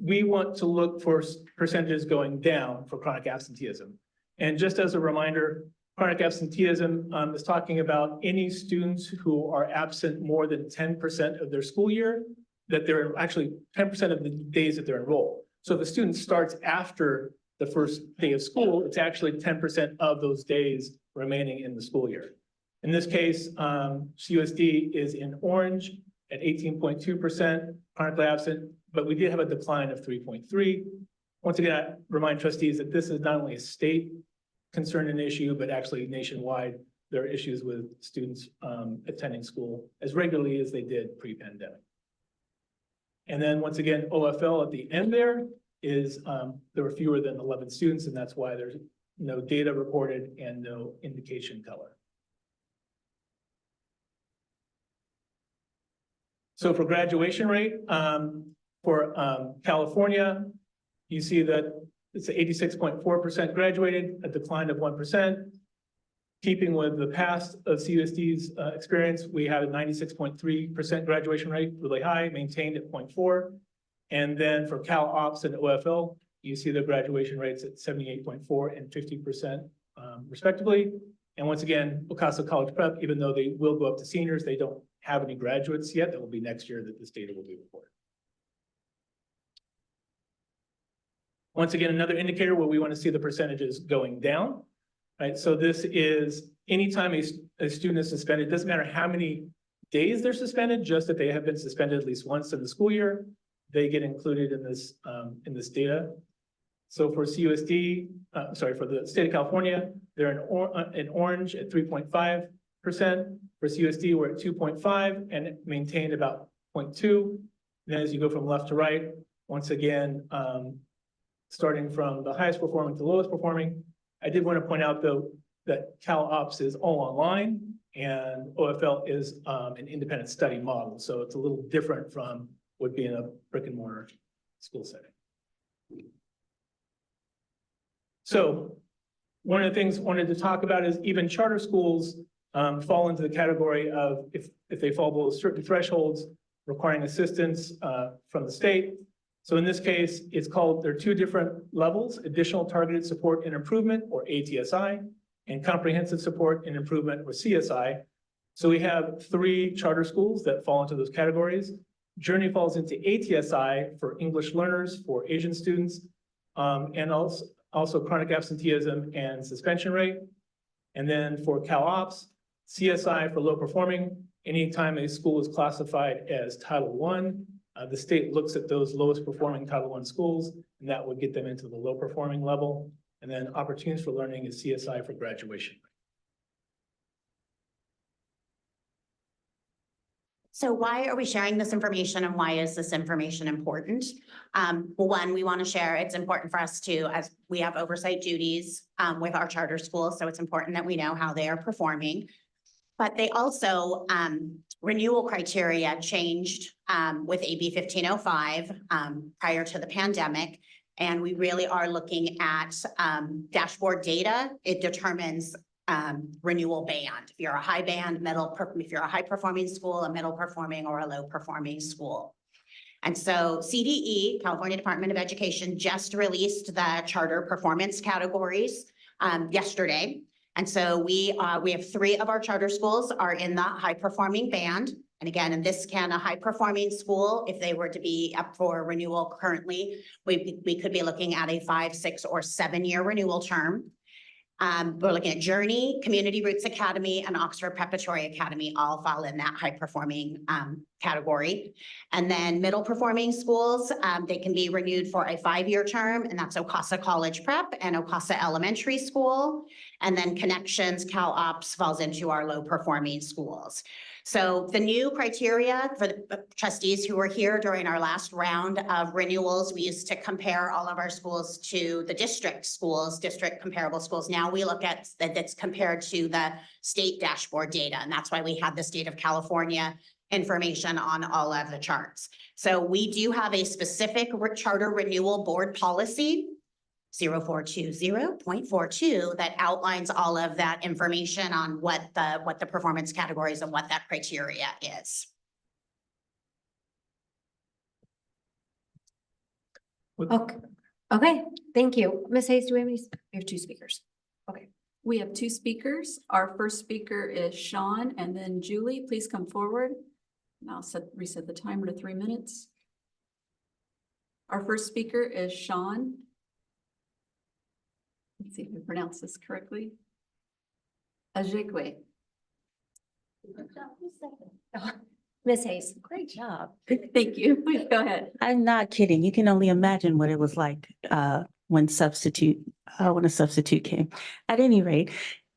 we want to look for percentages going down for chronic absenteeism. And just as a reminder, chronic absenteeism is talking about any students who are absent more than 10% of their school year, that they're actually 10% of the days that they're enrolled. So if a student starts after the first day of school, it's actually 10% of those days remaining in the school year. In this case, CUSD is in orange at 18.2% chronically absent, but we did have a decline of 3.3. Once again, I remind trustees that this is not only a state concern and issue, but actually nationwide, there are issues with students attending school as regularly as they did pre-pandemic. And then once again, OFL at the end there is there were fewer than 11 students, and that's why there's no data reported and no indication color. So for graduation rate, For California, you see that it's 86.4% graduated, a decline of 1%. Keeping with the past of CUSD's experience, we had a 96.3% graduation rate, really high, maintained at 0.4. And then for Cal Ops and OFL, you see the graduation rates at 78.4 and 50% respectively. And once again, Ocasa College Prep, even though they will go up to seniors, they don't have any graduates yet. That will be next year that this data will be reported. Once again, another indicator where we want to see the percentages going down, right? So this is anytime a student is suspended, it doesn't matter how many days they're suspended, just that they have been suspended at least once in the school year, they get included in this data. So for CUSD, for the state of California, they're in orange at 3.5%. For CUSD, we're at 2.5 and maintained about 0.2. Then as you go from left to right, once again, starting from the highest performing to the lowest performing. I did want to point out though, that Cal Ops is all online and OFL is an independent study model. So it's a little different from would be in a brick and mortar school setting. So one of the things I wanted to talk about is even charter schools fall into the category of if they fall below certain thresholds requiring assistance from the state. So in this case, there are two different levels: additional targeted support and improvement, or ATSI, and comprehensive support and improvement, or CSI. So we have 3 charter schools that fall into those categories. Journey falls into ATSI for English learners, for Asian students, and also chronic absenteeism and suspension rate. And then for Cal Ops, CSI for low performing. Anytime a school is classified as Title I, the state looks at those lowest performing Title I schools, and that would get them into the low performing level. And then opportunities for learning is CSI for graduation. So why are we sharing this information and why is this information important? Well, one, we want to share, it's important for us to, as we have oversight duties with our charter schools, so it's important that we know how they are performing. But they also, renewal criteria changed with AB 1505 prior to the pandemic. And we really are looking at dashboard data. It determines renewal band. If you're a high band, if you're a high performing school, a middle performing, or a low performing school. And so CDE, California Department of Education, just released the charter performance categories yesterday. And so we have 3 of our charter schools are in the high performing band. And again, in this a high performing school, if they were to be up for renewal currently, we could be looking at a 5, 6, or 7-year renewal term. We're looking at Journey, Community Roots Academy, and Oxford Preparatory Academy all fall in that high performing category. And then middle performing schools, they can be renewed for a 5-year term, and that's Ocasa College Prep and Ocasa Elementary School. And then Connections, Cal Ops falls into our low performing schools. So the new criteria for the trustees who were here during our last round of renewals, we used to compare all of our schools to the district schools, district comparable schools. Now we look at that's compared to the state dashboard data. And that's why we have the state of California information on all of the charts. So we do have a specific charter renewal board policy 0420.42 that outlines all of that information on what the performance categories and what that criteria is. Okay, thank you. Ms. Hayes, do we have we have 2 speakers? Okay. We have 2 speakers. Our first speaker is Sean, and then Julie, please come forward. And I'll reset the timer to 3 minutes. Our first speaker is Sean. Let's see if I pronounce this correctly. Ajekwe. Ms. Hayes, great job. Thank you. Please go ahead. I'm not kidding. You can only imagine what it was like when a substitute came. At any rate,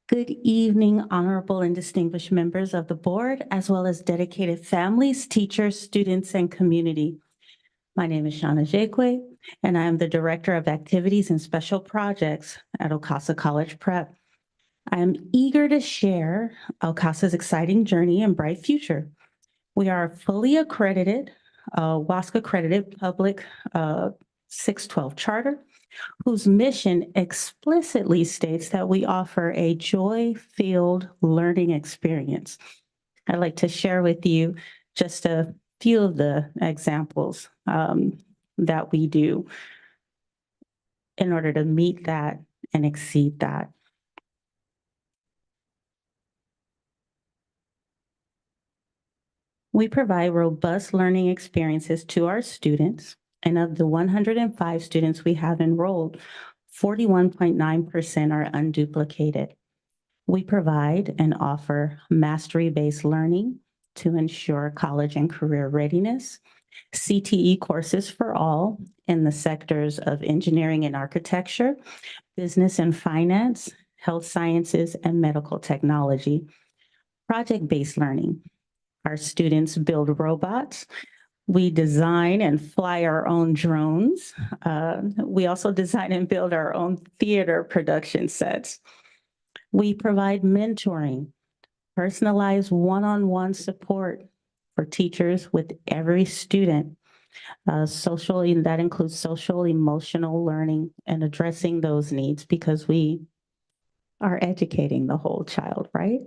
good evening, honorable and distinguished members of the board, as well as dedicated families, teachers, students, and community. My name is Shauna Jekwe, and I am the Director of Activities and Special Projects at Ocasa College Prep. I am eager to share Ocasa's exciting journey and bright future. We are a fully accredited WASC accredited public 612 charter, whose mission explicitly states that we offer a joy-filled learning experience. I'd like to share with you just a few of the examples that we do in order to meet that and exceed that. We provide robust learning experiences to our students, and of the 105 students we have enrolled, 41.9% are unduplicated. We provide and offer mastery-based learning to ensure college and career readiness, CTE courses for all in the sectors of engineering and architecture, business and finance, health sciences, and medical technology, project-based learning. Our students build robots. We design and fly our own drones. We also design and build our own theater production sets. We provide mentoring, personalized one-on-one support for teachers with every student. That includes social, emotional learning and addressing those needs because we are educating the whole child, right?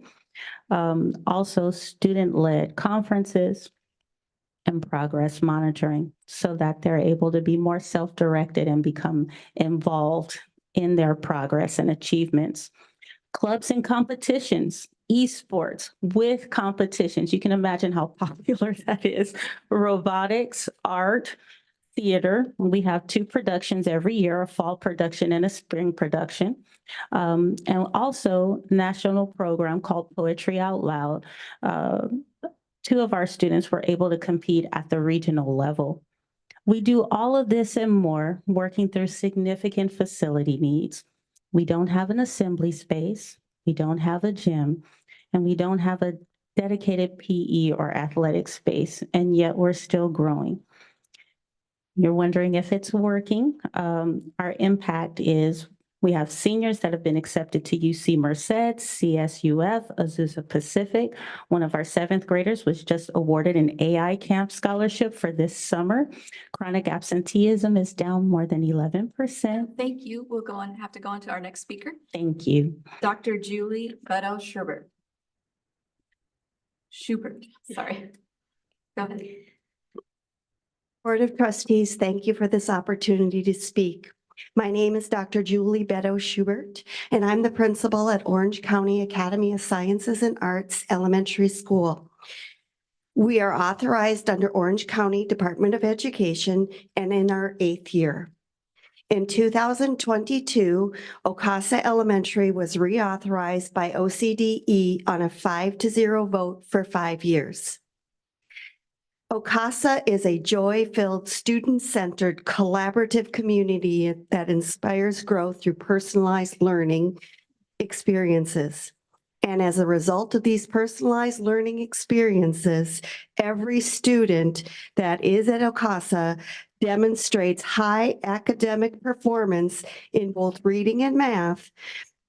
Also student-led conferences and progress monitoring so that they're able to be more self-directed and become involved in their progress and achievements. Clubs and competitions, esports with competitions. You can imagine how popular that is. Robotics, art, theater. We have 2 productions every year, a fall production and a spring production. And also national program called Poetry Out Loud. 2 of our students were able to compete at the regional level. We do all of this and more, working through significant facility needs. We don't have an assembly space, we don't have a gym, and we don't have a dedicated PE or athletic space, and yet we're still growing. You're wondering if it's working. Our impact is we have seniors that have been accepted to UC Merced, CSUF, Azusa Pacific. One of our 7th graders was just awarded an AI Camp scholarship for this summer. Chronic absenteeism is down more than 11%. Thank you. We'll have to go on to our next speaker, Thank you. Dr. Julie Schubert. Sorry. Go ahead. Board of Trustees, thank you for this opportunity to speak. My name is Dr. Julie Schubert, and I'm the principal at Orange County Academy of Sciences and Arts Elementary School. We are authorized under Orange County Department of Education and in our 8th year. In 2022, Ocasa Elementary was reauthorized by OCDE on a 5-0 vote for 5 years. Ocasa is a joy-filled, student-centered, collaborative community that inspires growth through personalized learning experiences. And as a result of these personalized learning experiences, every student that is at Ocasa demonstrates high academic performance in both reading and math,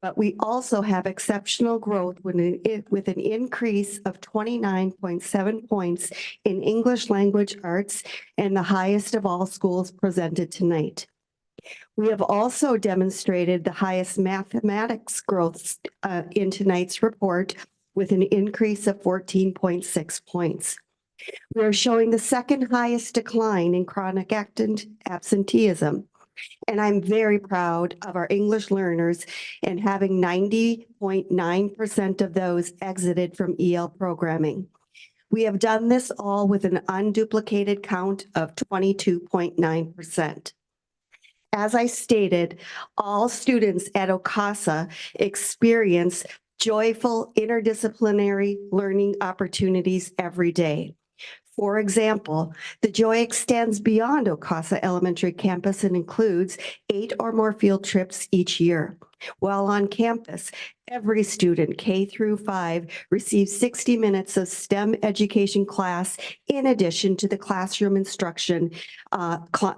but we also have exceptional growth with an increase of 29.7 points in English language arts and the highest of all schools presented tonight. We have also demonstrated the highest mathematics growth in tonight's report with an increase of 14.6 points. We are showing the 2nd highest decline in chronic absenteeism. And I'm very proud of our English learners and having 90.9% of those exited from EL programming. We have done this all with an unduplicated count of 22.9%. As I stated, all students at Ocasa experience joyful interdisciplinary learning opportunities every day. For example, the joy extends beyond Ocasa Elementary campus and includes 8 or more field trips each year. While on campus, every student K through 5 receives 60 minutes of STEM education class in addition to the classroom instruction,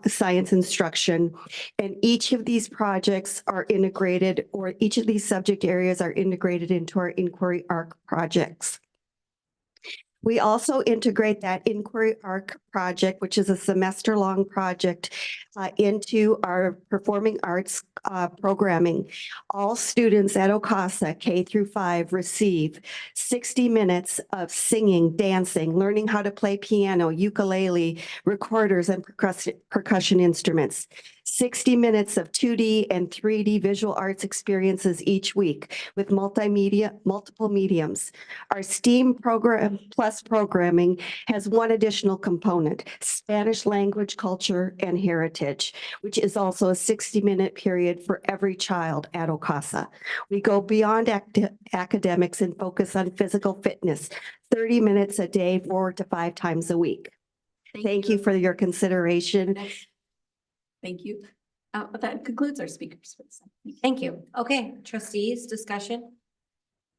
science instruction. And each of these projects are integrated, or each of these subject areas are integrated into our inquiry arc projects. We also integrate that inquiry arc project, which is a semester-long project, into our performing arts programming. All students at OCASA, K through 5, receive 60 minutes of singing, dancing, learning how to play piano, ukulele, recorders, and percussion instruments. 60 minutes of 2D and 3D visual arts experiences each week with multiple mediums. Our STEAM program plus programming has one additional component, Spanish language, culture, and heritage, which is also a 60-minute period for every child at OCASA. We go beyond academics and focus on physical fitness, 30 minutes a day, 4 to 5 times a week. Thank you for your consideration. Thank you. But that concludes our speakers for this. Thank you. Okay, trustees, discussion.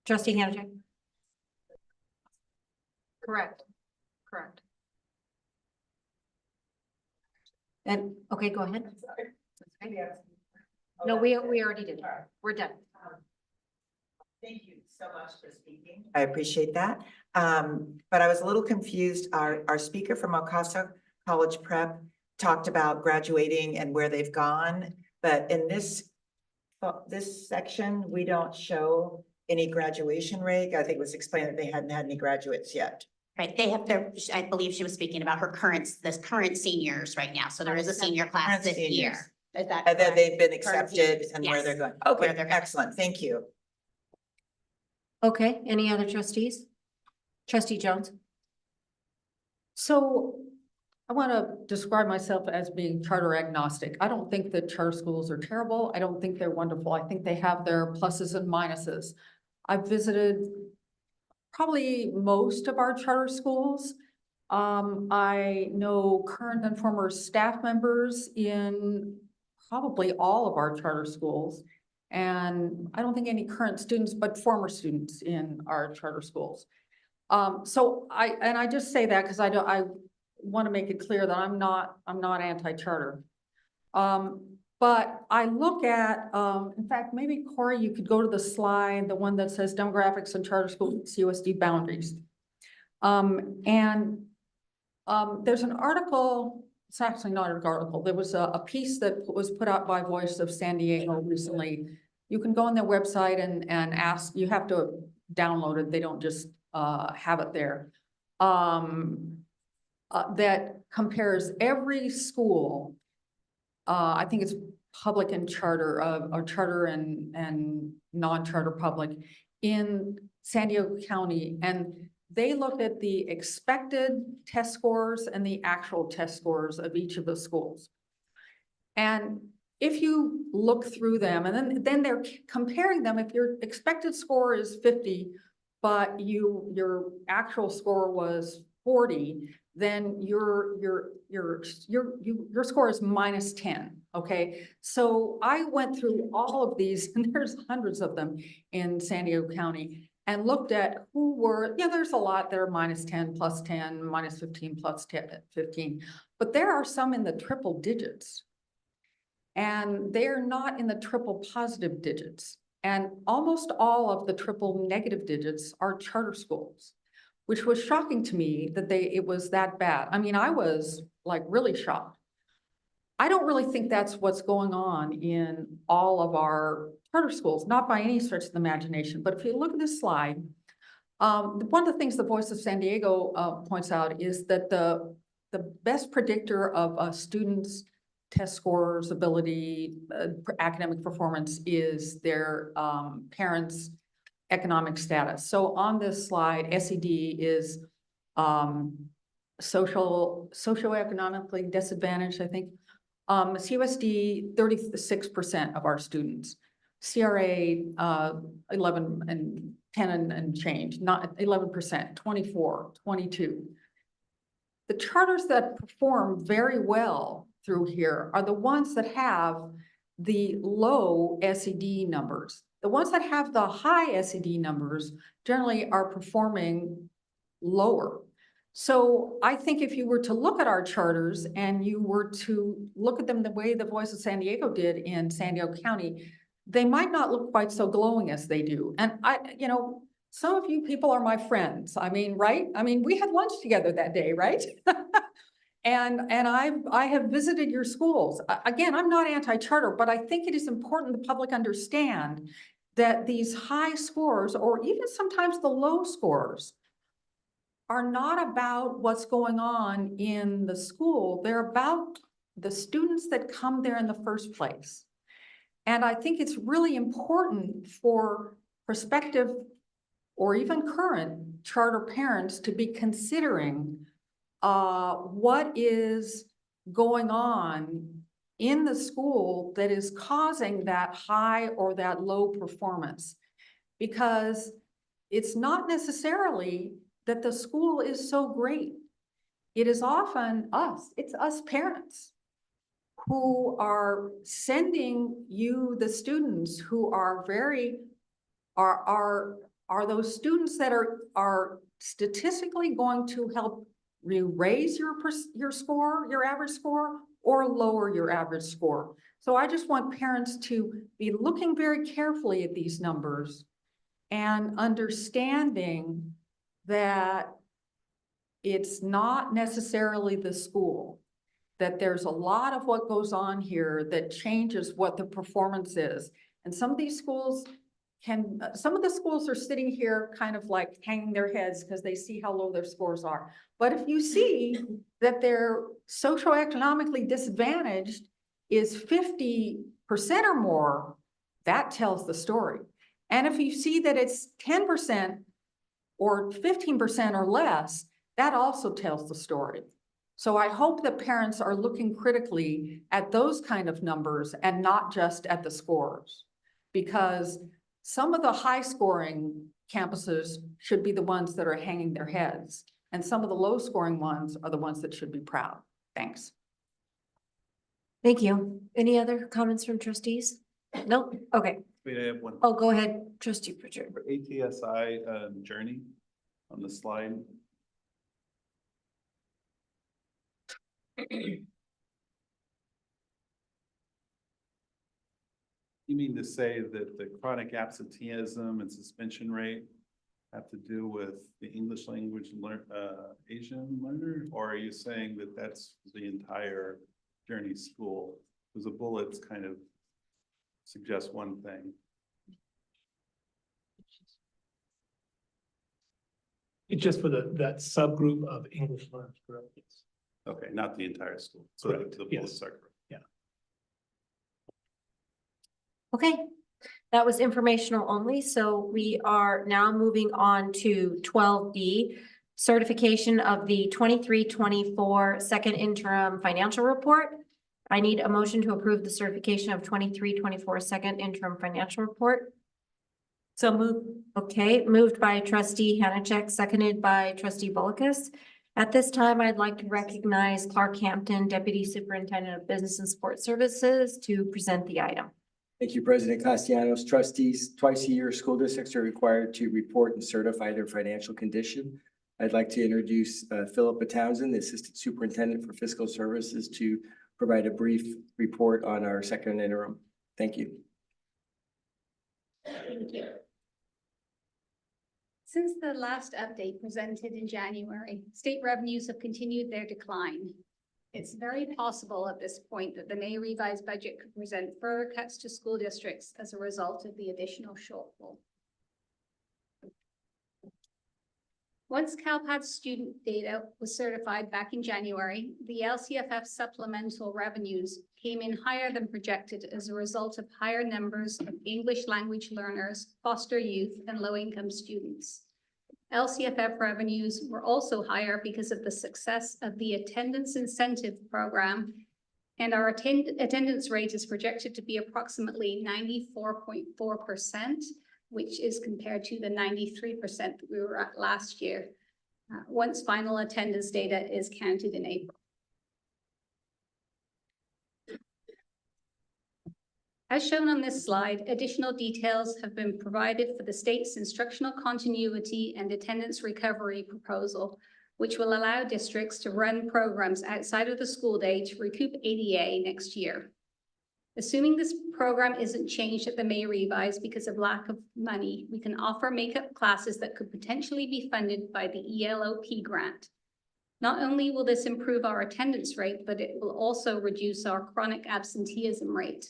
Trustee Hannah. Correct. Correct. And, okay, go ahead. No, we already did. We're done. Thank you so much for speaking. I appreciate that. But I was a little confused. Our speaker from OCASA College Prep talked about graduating and where they've gone. But in this section, we don't show any graduation rate. I think it was explained that they hadn't had any graduates yet. Right, they have their, I believe she was speaking about this current seniors right now, so there is a senior class this year. Is that And then they've been correct? accepted and where Yes. they're going. Where Okay, they're going. excellent, thank you. Okay, any other trustees? Trustee Jones? So I want to describe myself as being charter agnostic. I don't think that charter schools are terrible. I don't think they're wonderful. I think they have their pluses and minuses. I've visited probably most of our charter schools. I know current and former staff members in probably all of our charter schools. And I don't think any current students, but former students in our charter schools. So I just say that because I want to make it clear that I'm not anti-charter. But I look at, in fact, maybe Corey, you could go to the slide, the one that says demographics and charter school CUSD boundaries. There's an article, it's actually not an article, there was a piece that was put out by Voice of San Diego recently. You can go on their website and ask, you have to download it, they don't just have it there. That compares every school, I think it's public and charter, or charter and non-charter public in San Diego County. And they looked at the expected test scores and the actual test scores of each of the schools. And if you look through them, and then they're comparing them, if your expected score is 50, but your actual score was 40, then your score is -10, okay? So I went through all of these, and there's hundreds of them in San Diego County, and looked at who were, there's a lot that are -10, +10, -15, +15, but there are some in the triple digits. And they're not in the triple positive digits. And almost all of the triple negative digits are charter schools, which was shocking to me that it was that bad. I mean, I was like really shocked. I don't really think that's what's going on in all of our charter schools, not by any stretch of the imagination. But if you look at this slide, one of the things the Voice of San Diego points out is that the best predictor of a student's test scores, ability, academic performance is their parents' economic status. So on this slide, SED is socioeconomically disadvantaged, I think. CUSD, 36% of our students. CRA, 11 and 10 and change, not 11%, 24, 22. The charters that perform very well through here are the ones that have the low SED numbers. The ones that have the high SED numbers generally are performing lower. So I think if you were to look at our charters and you were to look at them the way the Voice of San Diego did in San Diego County, they might not look quite so glowing as they do. And some of you people are my friends. I mean, right? I mean, we had lunch together that day, right? And I have visited your schools. Again, I'm not anti-charter, but I think it is important the public understand that these high scores, or even sometimes the low scores, are not about what's going on in the school. They're about the students that come there in the first place. And I think it's really important for prospective or even current charter parents to be considering what is going on in the school that is causing that high or that low performance. Because it's not necessarily that the school is so great. It is often it's us parents who are sending you the students who are are those students that are statistically going to help raise your score, your average score, or lower your average score. So I just want parents to be looking very carefully at these numbers and understanding that it's not necessarily the school, that there's a lot of what goes on here that changes what the performance is. And some of these schools some of the schools are sitting here kind of like hanging their heads because they see how low their scores are. But if you see that they're socioeconomically disadvantaged is 50% or more, that tells the story. And if you see that it's 10% or 15% or less, that also tells the story. So I hope that parents are looking critically at those kind of numbers and not just at the scores, because some of the high scoring campuses should be the ones that are hanging their heads, and some of the low scoring ones are the ones that should be proud. Thanks. Thank you. Any other comments from trustees? Nope. Okay. Wait, I have one. Oh, go ahead, trustee Pritchard. For ATSI journey on the slide. You mean to say that the chronic absenteeism and suspension rate have to do with the English language Asian learner? Or are you saying that that's the entire journey school? Because the bullets kind of suggest one thing. It's just for that subgroup of English learners, correct? Yes. Okay, not the entire school. So Correct. the Yes. bullets are correct. Yeah. Okay, that was informational only. So we are now moving on to 12D, certification of the 23-24 second interim financial report. I need a motion to approve the certification of 23-24 second interim financial report. So moved. Okay, moved by trustee Hanachek, seconded by trustee Bolkus. At this time, I'd like to recognize Clark Hampton, Deputy Superintendent of Business and Support Services, to present the item. Thank you, President Castellanos. Trustees, twice a year, school districts are required to report and certify their financial condition. I'd like to introduce Philippa Townsend, the Assistant Superintendent for Fiscal Services, to provide a brief report on our second interim. Thank you. Thank you. Since the last update presented in January, state revenues have continued their decline. It's very possible at this point that the May revised budget could present further cuts to school districts as a result of the additional shortfall. Once CalPAD's student data was certified back in January, the LCFF supplemental revenues came in higher than projected as a result of higher numbers of English language learners, foster youth, and low-income students. LCFF revenues were also higher because of the success of the attendance incentive program, and our attendance rate is projected to be approximately 94.4%, which is compared to the 93% that we were at last year, once final attendance data is counted in April. As shown on this slide, additional details have been provided for the state's instructional continuity and attendance recovery proposal, which will allow districts to run programs outside of the school day to recoup ADA next year. Assuming this program isn't changed at the May revise because of lack of money, we can offer makeup classes that could potentially be funded by the ELOP grant. Not only will this improve our attendance rate, but it will also reduce our chronic absenteeism rate.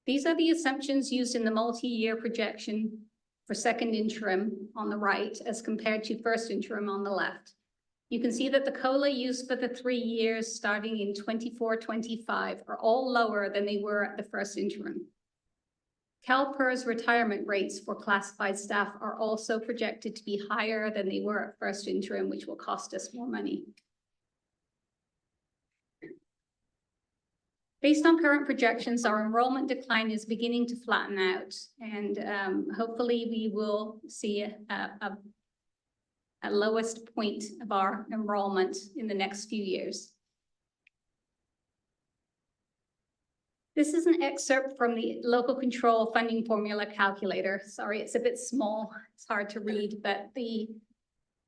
These are the assumptions used in the multi-year projection for second interim on the right as compared to first interim on the left. You can see that the COLA used for the 3 years starting in 24-25 are all lower than they were at the first interim. CalPERS retirement rates for classified staff are also projected to be higher than they were at first interim, which will cost us more money. Based on current projections, our enrollment decline is beginning to flatten out, and hopefully we will see a lowest point of our enrollment in the next few years. This is an excerpt from the local control funding formula calculator. Sorry, it's a bit small. It's hard to read, but the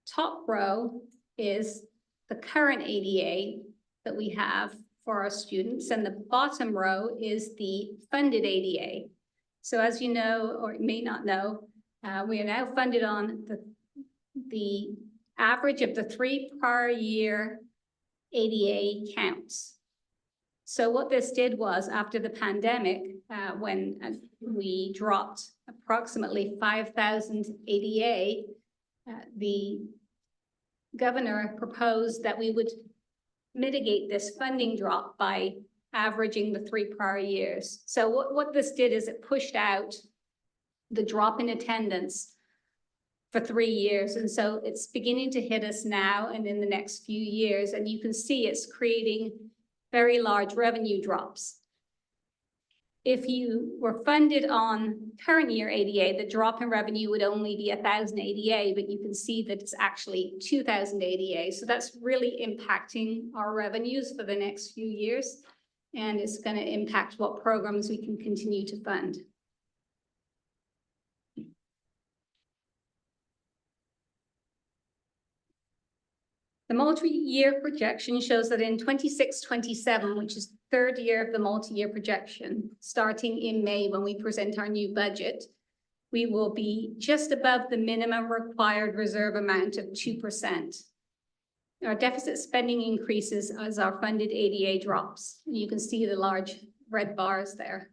top row is the current ADA that we have for our students, and the bottom row is the funded ADA. So as you know, or may not know, we are now funded on the average of the 3 prior year ADA counts. So what this did was, after the pandemic, when we dropped approximately 5,000 ADA, the governor proposed that we would mitigate this funding drop by averaging the 3 prior years. So what this did is it pushed out the drop in attendance for 3 years. And so it's beginning to hit us now and in the next few years. And you can see it's creating very large revenue drops. If you were funded on current year ADA, the drop in revenue would only be 1,000 ADA, but you can see that it's actually 2,000 ADA. So that's really impacting our revenues for the next few years. And it's going to impact what programs we can continue to fund. The multi-year projection shows that in 26-27, which is the third year of the multi-year projection, starting in May when we present our new budget, we will be just above the minimum required reserve amount of 2%. Our deficit spending increases as our funded ADA drops. You can see the large red bars there.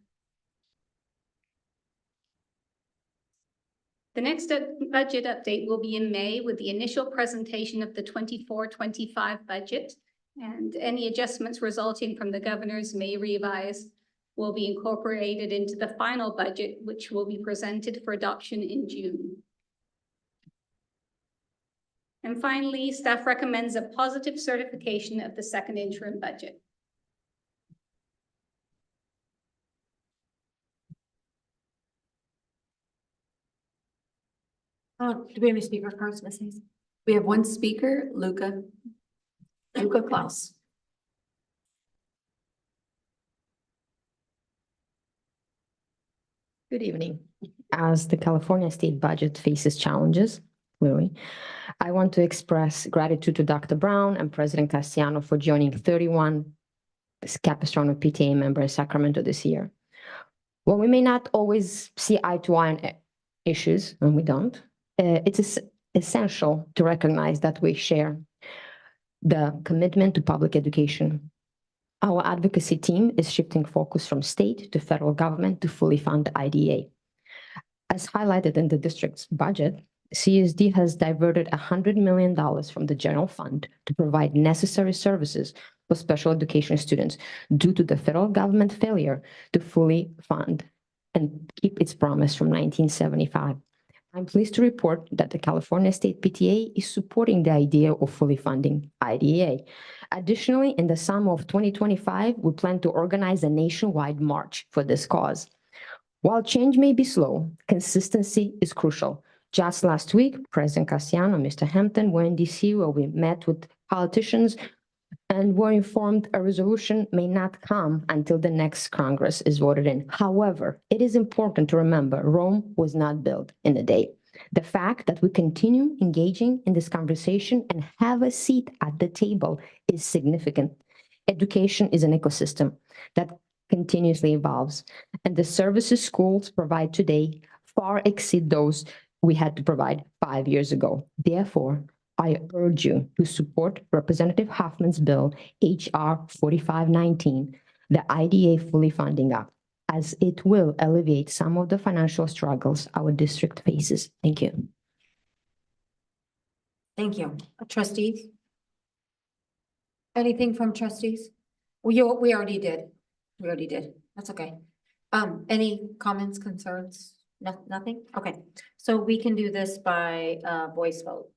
The next budget update will be in May with the initial presentation of the 24-25 budget, and any adjustments resulting from the governor's May revise will be incorporated into the final budget, which will be presented for adoption in June. And finally, staff recommends a positive certification of the second interim budget. Do we have any speaker cards, Ms. Hayes? We have one speaker, Luca Klaus. Good evening. As the California state budget faces challenges, clearly, I want to express gratitude to Dr. Brown and President Castellano for joining 31 Capistrano PTA members in Sacramento this year. While we may not always see eye to eye on issues, and we don't, it's essential to recognize that we share the commitment to public education. Our advocacy team is shifting focus from state to federal government to fully fund IDA. As highlighted in the district's budget, CUSD has diverted $100 million from the general fund to provide necessary services for special education students due to the federal government failure to fully fund and keep its promise from 1975. I'm pleased to report that the California State PTA is supporting the idea of fully funding IDEA. Additionally, in the summer of 2025, we plan to organize a nationwide march for this cause. While change may be slow, consistency is crucial. Just last week, President Castellano and Mr. Hampton were in DC where we met with politicians and were informed a resolution may not come until the next Congress is voted in. However, it is important to remember Rome was not built in a day. The fact that we continue engaging in this conversation and have a seat at the table is significant. Education is an ecosystem that continuously evolves, and the services schools provide today far exceed those we had to provide 5 years ago. Therefore, I urge you to support Representative Hoffman's bill, HR 4519, the IDA fully funding up, as it will alleviate some of the financial struggles our district faces. Thank you. Thank you. Trustees? Anything from trustees? We already did. We already did. That's okay. Any comments, concerns? Nothing? Okay. So we can do this by voice vote.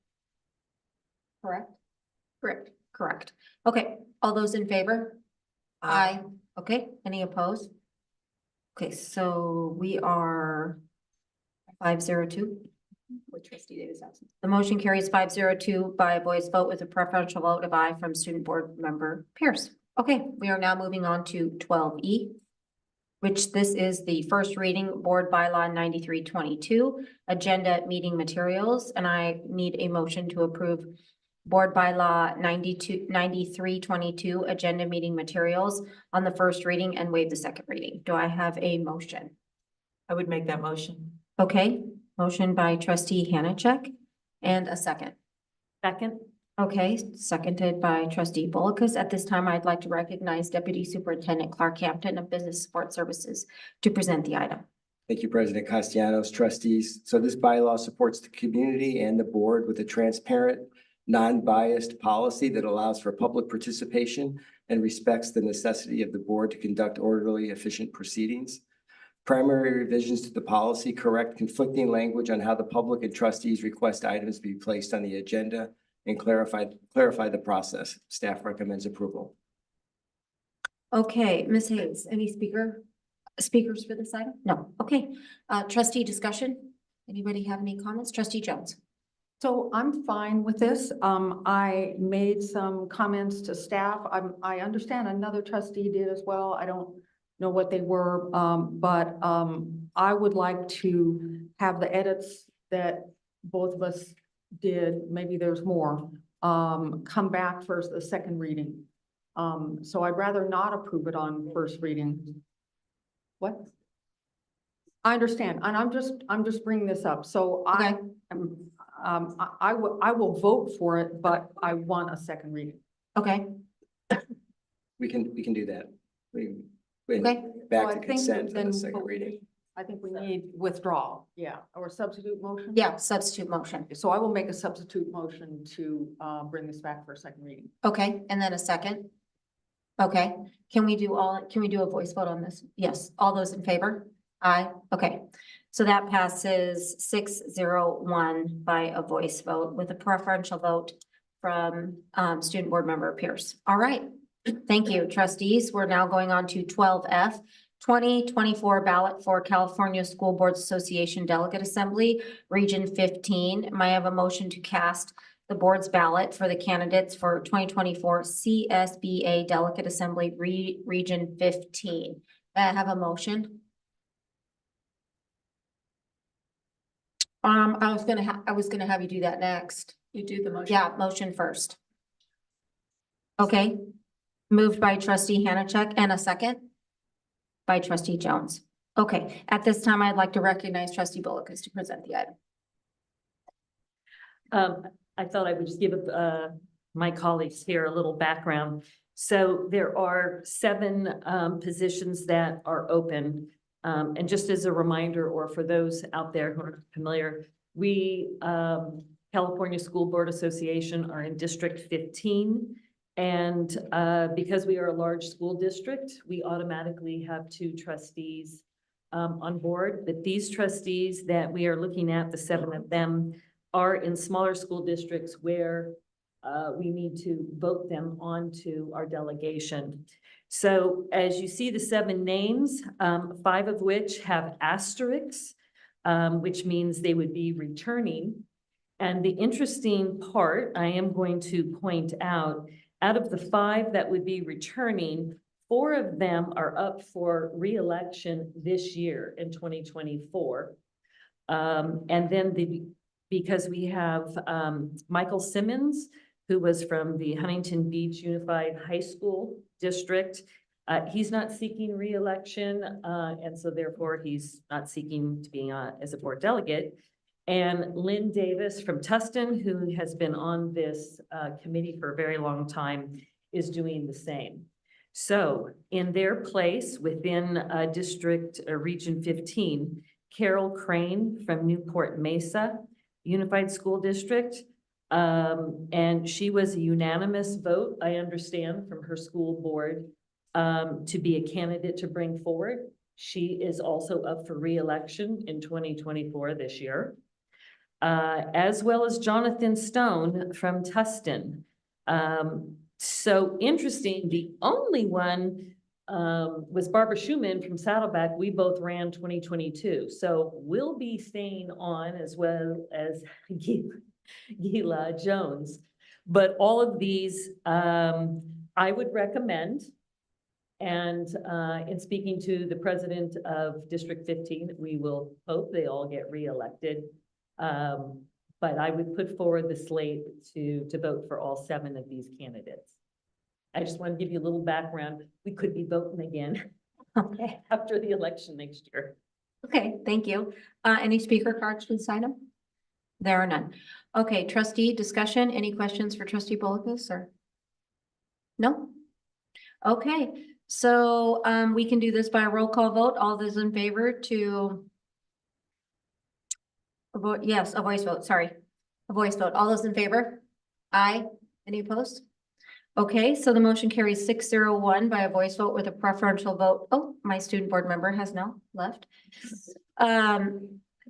Correct? Correct. Correct. Okay. All those in favor? Aye. Okay. Any opposed? Okay, so we are 502. With trustee Davis absent. The motion carries 502 by a voice vote with a preferential vote of aye from student board member Pierce. Okay, we are now moving on to 12E, which this is the first reading board bylaw 9322, agenda meeting materials, and I need a motion to approve board bylaw 9322, agenda meeting materials on the first reading and waive the second reading. Do I have a motion? I would make that motion. Okay, motion by trustee Hanachek and a second. Second. Okay, seconded by trustee Bolkus. At this time, I'd like to recognize Deputy Superintendent Clark Hampton of Business Support Services to present the item. Thank you, President Castellanos, trustees. So this bylaw supports the community and the board with a transparent, non-biased policy that allows for public participation and respects the necessity of the board to conduct orderly, efficient proceedings. Primary revisions to the policy correct conflicting language on how the public and trustees request items be placed on the agenda and clarify the process. Staff recommends approval. Okay, Ms. Hayes, any speakers for this item? No. Okay, trustee discussion. Anybody have any comments? Trustee Jones. So I'm fine with this. I made some comments to staff. I understand another trustee did as well. I don't know what they were, but I would like to have the edits that both of us did, maybe there's more, come back for the second reading. So I'd rather not approve it on first reading. What? I understand, and I'm just bringing this up. So I will vote for it, but I want a second reading. Okay. We can do that. Okay. Back So I to think consent for then the second reading. I think we need withdrawal, yeah, or substitute motion? Yeah, substitute motion. So I will make a substitute motion to bring this back for a second reading. Okay, and then a second. Okay, can we do a voice vote on this? Yes, all those in favor? Aye, okay. So that passes 601 by a voice vote with a preferential vote from student board member Pierce. All right, thank you, trustees. We're now going on to 12F. 2024 ballot for California School Boards Association Delegate Assembly, Region 15. May I have a motion to cast the board's ballot for the candidates for 2024 CSBA Delegate Assembly Region 15? May I have a motion? I was gonna have you do that next. You do the motion. Yeah, motion first. Okay, moved by trustee Hanachek and a second by trustee Jones. Okay, at this time, I'd like to recognize trustee Bullock to present the item. I thought I would just give my colleagues here a little background. So there are 7 positions that are open. And just as a reminder, or for those out there who are familiar, we, California School Board Association, are in District 15. And because we are a large school district, we automatically have 2 trustees on board. But these trustees that we are looking at, the 7 of them, are in smaller school districts where we need to vote them onto our delegation. So as you see the 7 names, 5 of which have asterisks, which means they would be returning. And the interesting part, I am going to point out of the 5 that would be returning, 4 of them are up for re-election this year in 2024. And then because we have Michael Simmons, who was from the Huntington Beach Unified High School District. He's not seeking reelection, and so therefore he's not seeking to be as a board delegate. And Lynn Davis from Tustin, who has been on this committee for a very long time, is doing the same. So in their place within District Region 15, Carol Crane from Newport Mesa Unified School District. And she was a unanimous vote, I understand, from her school board to be a candidate to bring forward. She is also up for re-election in 2024 this year. As well as Jonathan Stone from Tustin. So interesting, the only one was Barbara Schumann from Saddleback. We both ran 2022. So we'll be staying on as well as Gila Jones. But all of these, I would recommend. And in speaking to the president of District 15, we will hope they all get reelected. But I would put forward the slate to vote for all 7 of these candidates. I just want to give you a little background. We could be voting again. Okay. After the election next year. Okay, thank you. Any speaker cards for this item? There are none. Okay, trustee discussion. Any questions for trustee Bolikas or? No? Okay, so we can do this by a roll call vote. All those in favor to vote, yes, a voice vote, sorry. A voice vote. All those in favor? Aye. Any opposed? Okay, so the motion carries 601 by a voice vote with a preferential vote. Oh, my student board member has now left.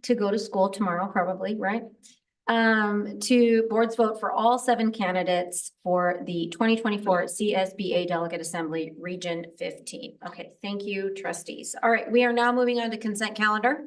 To go to school tomorrow, probably, right? To boards vote for all 7 candidates for the 2024 CSBA Delegate Assembly Region 15. Okay, thank you, trustees. All right, we are now moving on to consent calendar.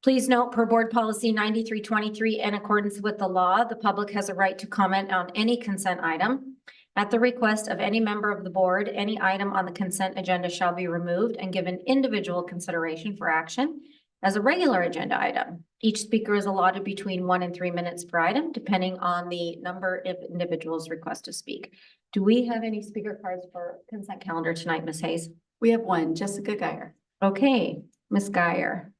Please note, per board policy 9323, in accordance with the law, the public has a right to comment on any consent item. At the request of any member of the board, any item on the consent agenda shall be removed and given individual consideration for action as a regular agenda item. Each speaker is allotted between 1 and 3 minutes per item, depending on the number of individuals request to speak. Do we have any speaker cards for consent calendar tonight, Ms. Hayes? We have one, Jessica Geyer. Okay, Ms. Geyer.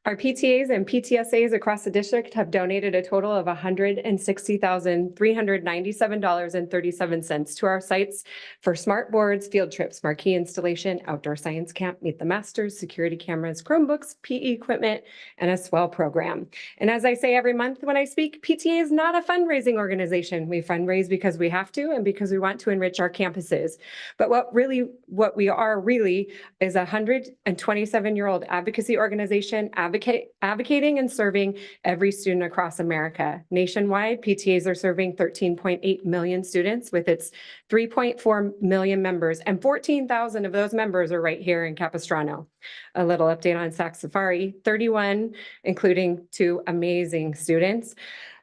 Our PTAs and PTSAs across the district have donated a total of $160,397.37 to our sites for smart boards, field trips, marquee installation, outdoor science camp, meet the masters, security cameras, Chromebooks, PE equipment, and a swell program. And as I say every month when I speak, PTA is not a fundraising organization. We fundraise because we have to and because we want to enrich our campuses. But what we are really is a 127-year-old advocacy organization advocating and serving every student across America. Nationwide, PTAs are serving 13.8 million students with its 3.4 million members, and 14,000 of those members are right here in Capistrano. A little update on Sac Safari, 31, including 2 amazing students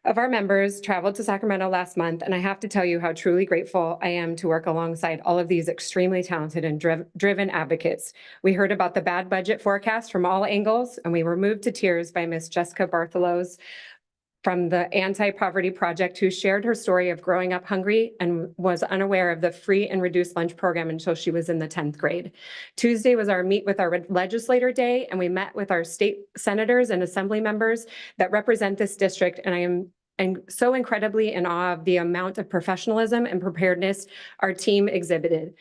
of our members, traveled to Sacramento last month, and I have to tell you how truly grateful I am to work alongside all of these extremely talented and driven advocates. We heard about the bad budget forecast from all angles, and we were moved to tears by Miss Jessica Bartholos from the Anti-Poverty Project, who shared her story of growing up hungry and was unaware of the free and reduced lunch program until she was in the 10th grade. Tuesday was our Meet with Our Legislator Day, and we met with our state senators and assembly members that represent this district, and I am so incredibly in awe of the amount of professionalism and preparedness our team exhibited.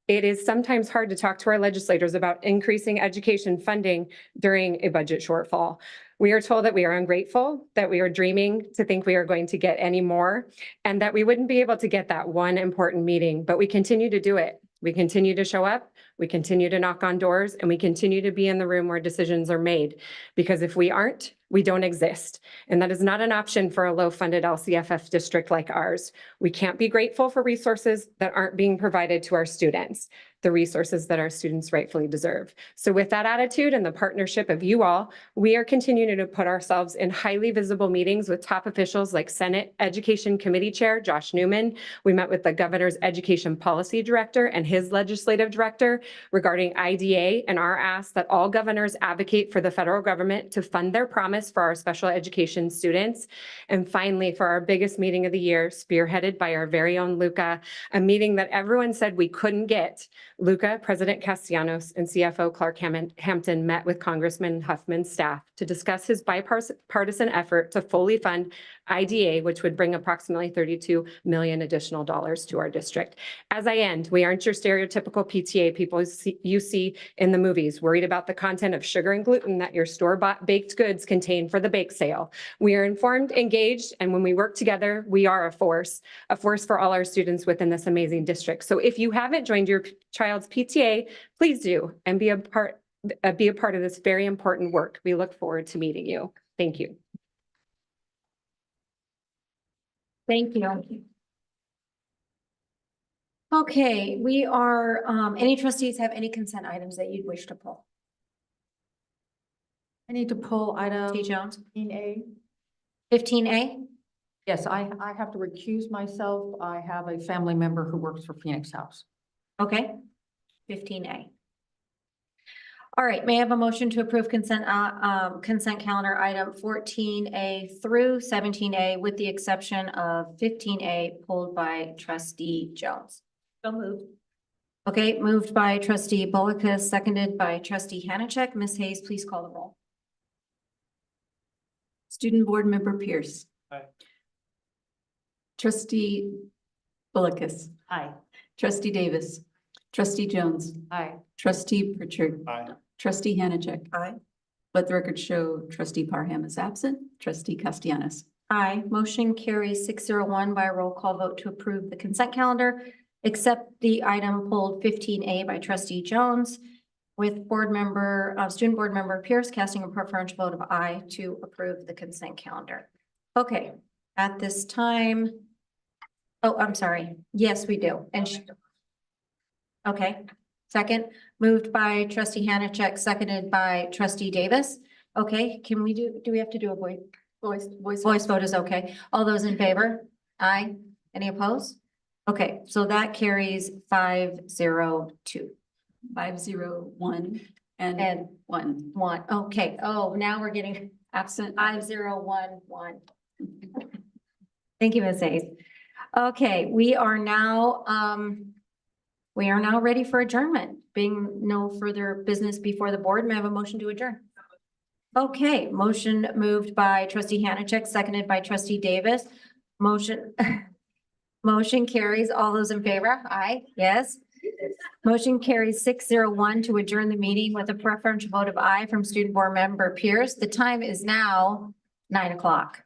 It is sometimes hard to talk to our legislators about increasing education funding during a budget shortfall. We are told that we are ungrateful, that we are dreaming to think we are going to get any more, and that we wouldn't be able to get that one important meeting, but we continue to do it. We continue to show up, we continue to knock on doors, and we continue to be in the room where decisions are made. Because if we aren't, we don't exist. And that is not an option for a low-funded LCFF district like ours. We can't be grateful for resources that aren't being provided to our students. the resources that our students rightfully deserve. So with that attitude and the partnership of you all, we are continuing to put ourselves in highly visible meetings with top officials like Senate Education Committee Chair Josh Newman. We met with the governor's education policy director and his legislative director regarding IDA and our ask that all governors advocate for the federal government to fund their promise for our special education students. And finally, for our biggest meeting of the year, spearheaded by our very own Luca, a meeting that everyone said we couldn't get. Luca, President Castellanos, and CFO Clark Hampton met with Congressman Huffman's staff to discuss his bipartisan effort to fully fund IDA, which would bring approximately $32 million additional dollars to our district. As I end, we aren't your stereotypical PTA people you see in the movies, worried about the content of sugar and gluten that your store-bought baked goods contain for the bake sale. We are informed, engaged, and when we work together, we are a force for all our students within this amazing district. So if you haven't joined your child's PTA, please do and be a part of this very important work. We look forward to meeting you. Thank you. Thank you. Okay, we are, any trustees have any consent items that you'd wish to pull? I need to pull item T. Jones, 15A. 15A? Yes, I have to recuse myself. I have a family member who works for Phoenix House. Okay, 15A. All right, may I have a motion to approve consent calendar item 14A through 17A with the exception of 15A pulled by trustee Jones? So moved. Okay, moved by trustee Bullicus, seconded by trustee Hanachek. Ms. Hayes, please call the roll. Student Board Member Pierce. Aye. Trustee Bullicus. Aye. Trustee Davis. Trustee Jones. Aye. Trustee Pritchard. Aye. Trustee Hanachek. Aye. Let the record show trustee Parham is absent. Trustee Castellanos. Aye, motion carries 601 by roll call vote to approve the consent calendar, except the item pulled 15A by trustee Jones with student board member Pierce casting a preferential vote of aye to approve the consent calendar. Okay, at this time, oh, I'm sorry. Yes, we do. Okay, second, moved by trustee Hanachek, seconded by trustee Davis. Okay, can we do we have to do a voice vote is okay. All those in favor? Aye. Any opposed? Okay, so that carries 502. 501 and 1. One. Okay. Oh, now we're getting Absent. 5011. Thank you, Ms. Hayes. Okay, we are now ready for adjournment. Being no further business before the board, may I have a motion to adjourn? Okay, motion moved by trustee Hanachek, seconded by trustee Davis. Motion carries. All those in favor? Aye. Yes. Motion carries 601 to adjourn the meeting with a preferential vote of aye from student board member Pierce. The time is now 9 o'clock.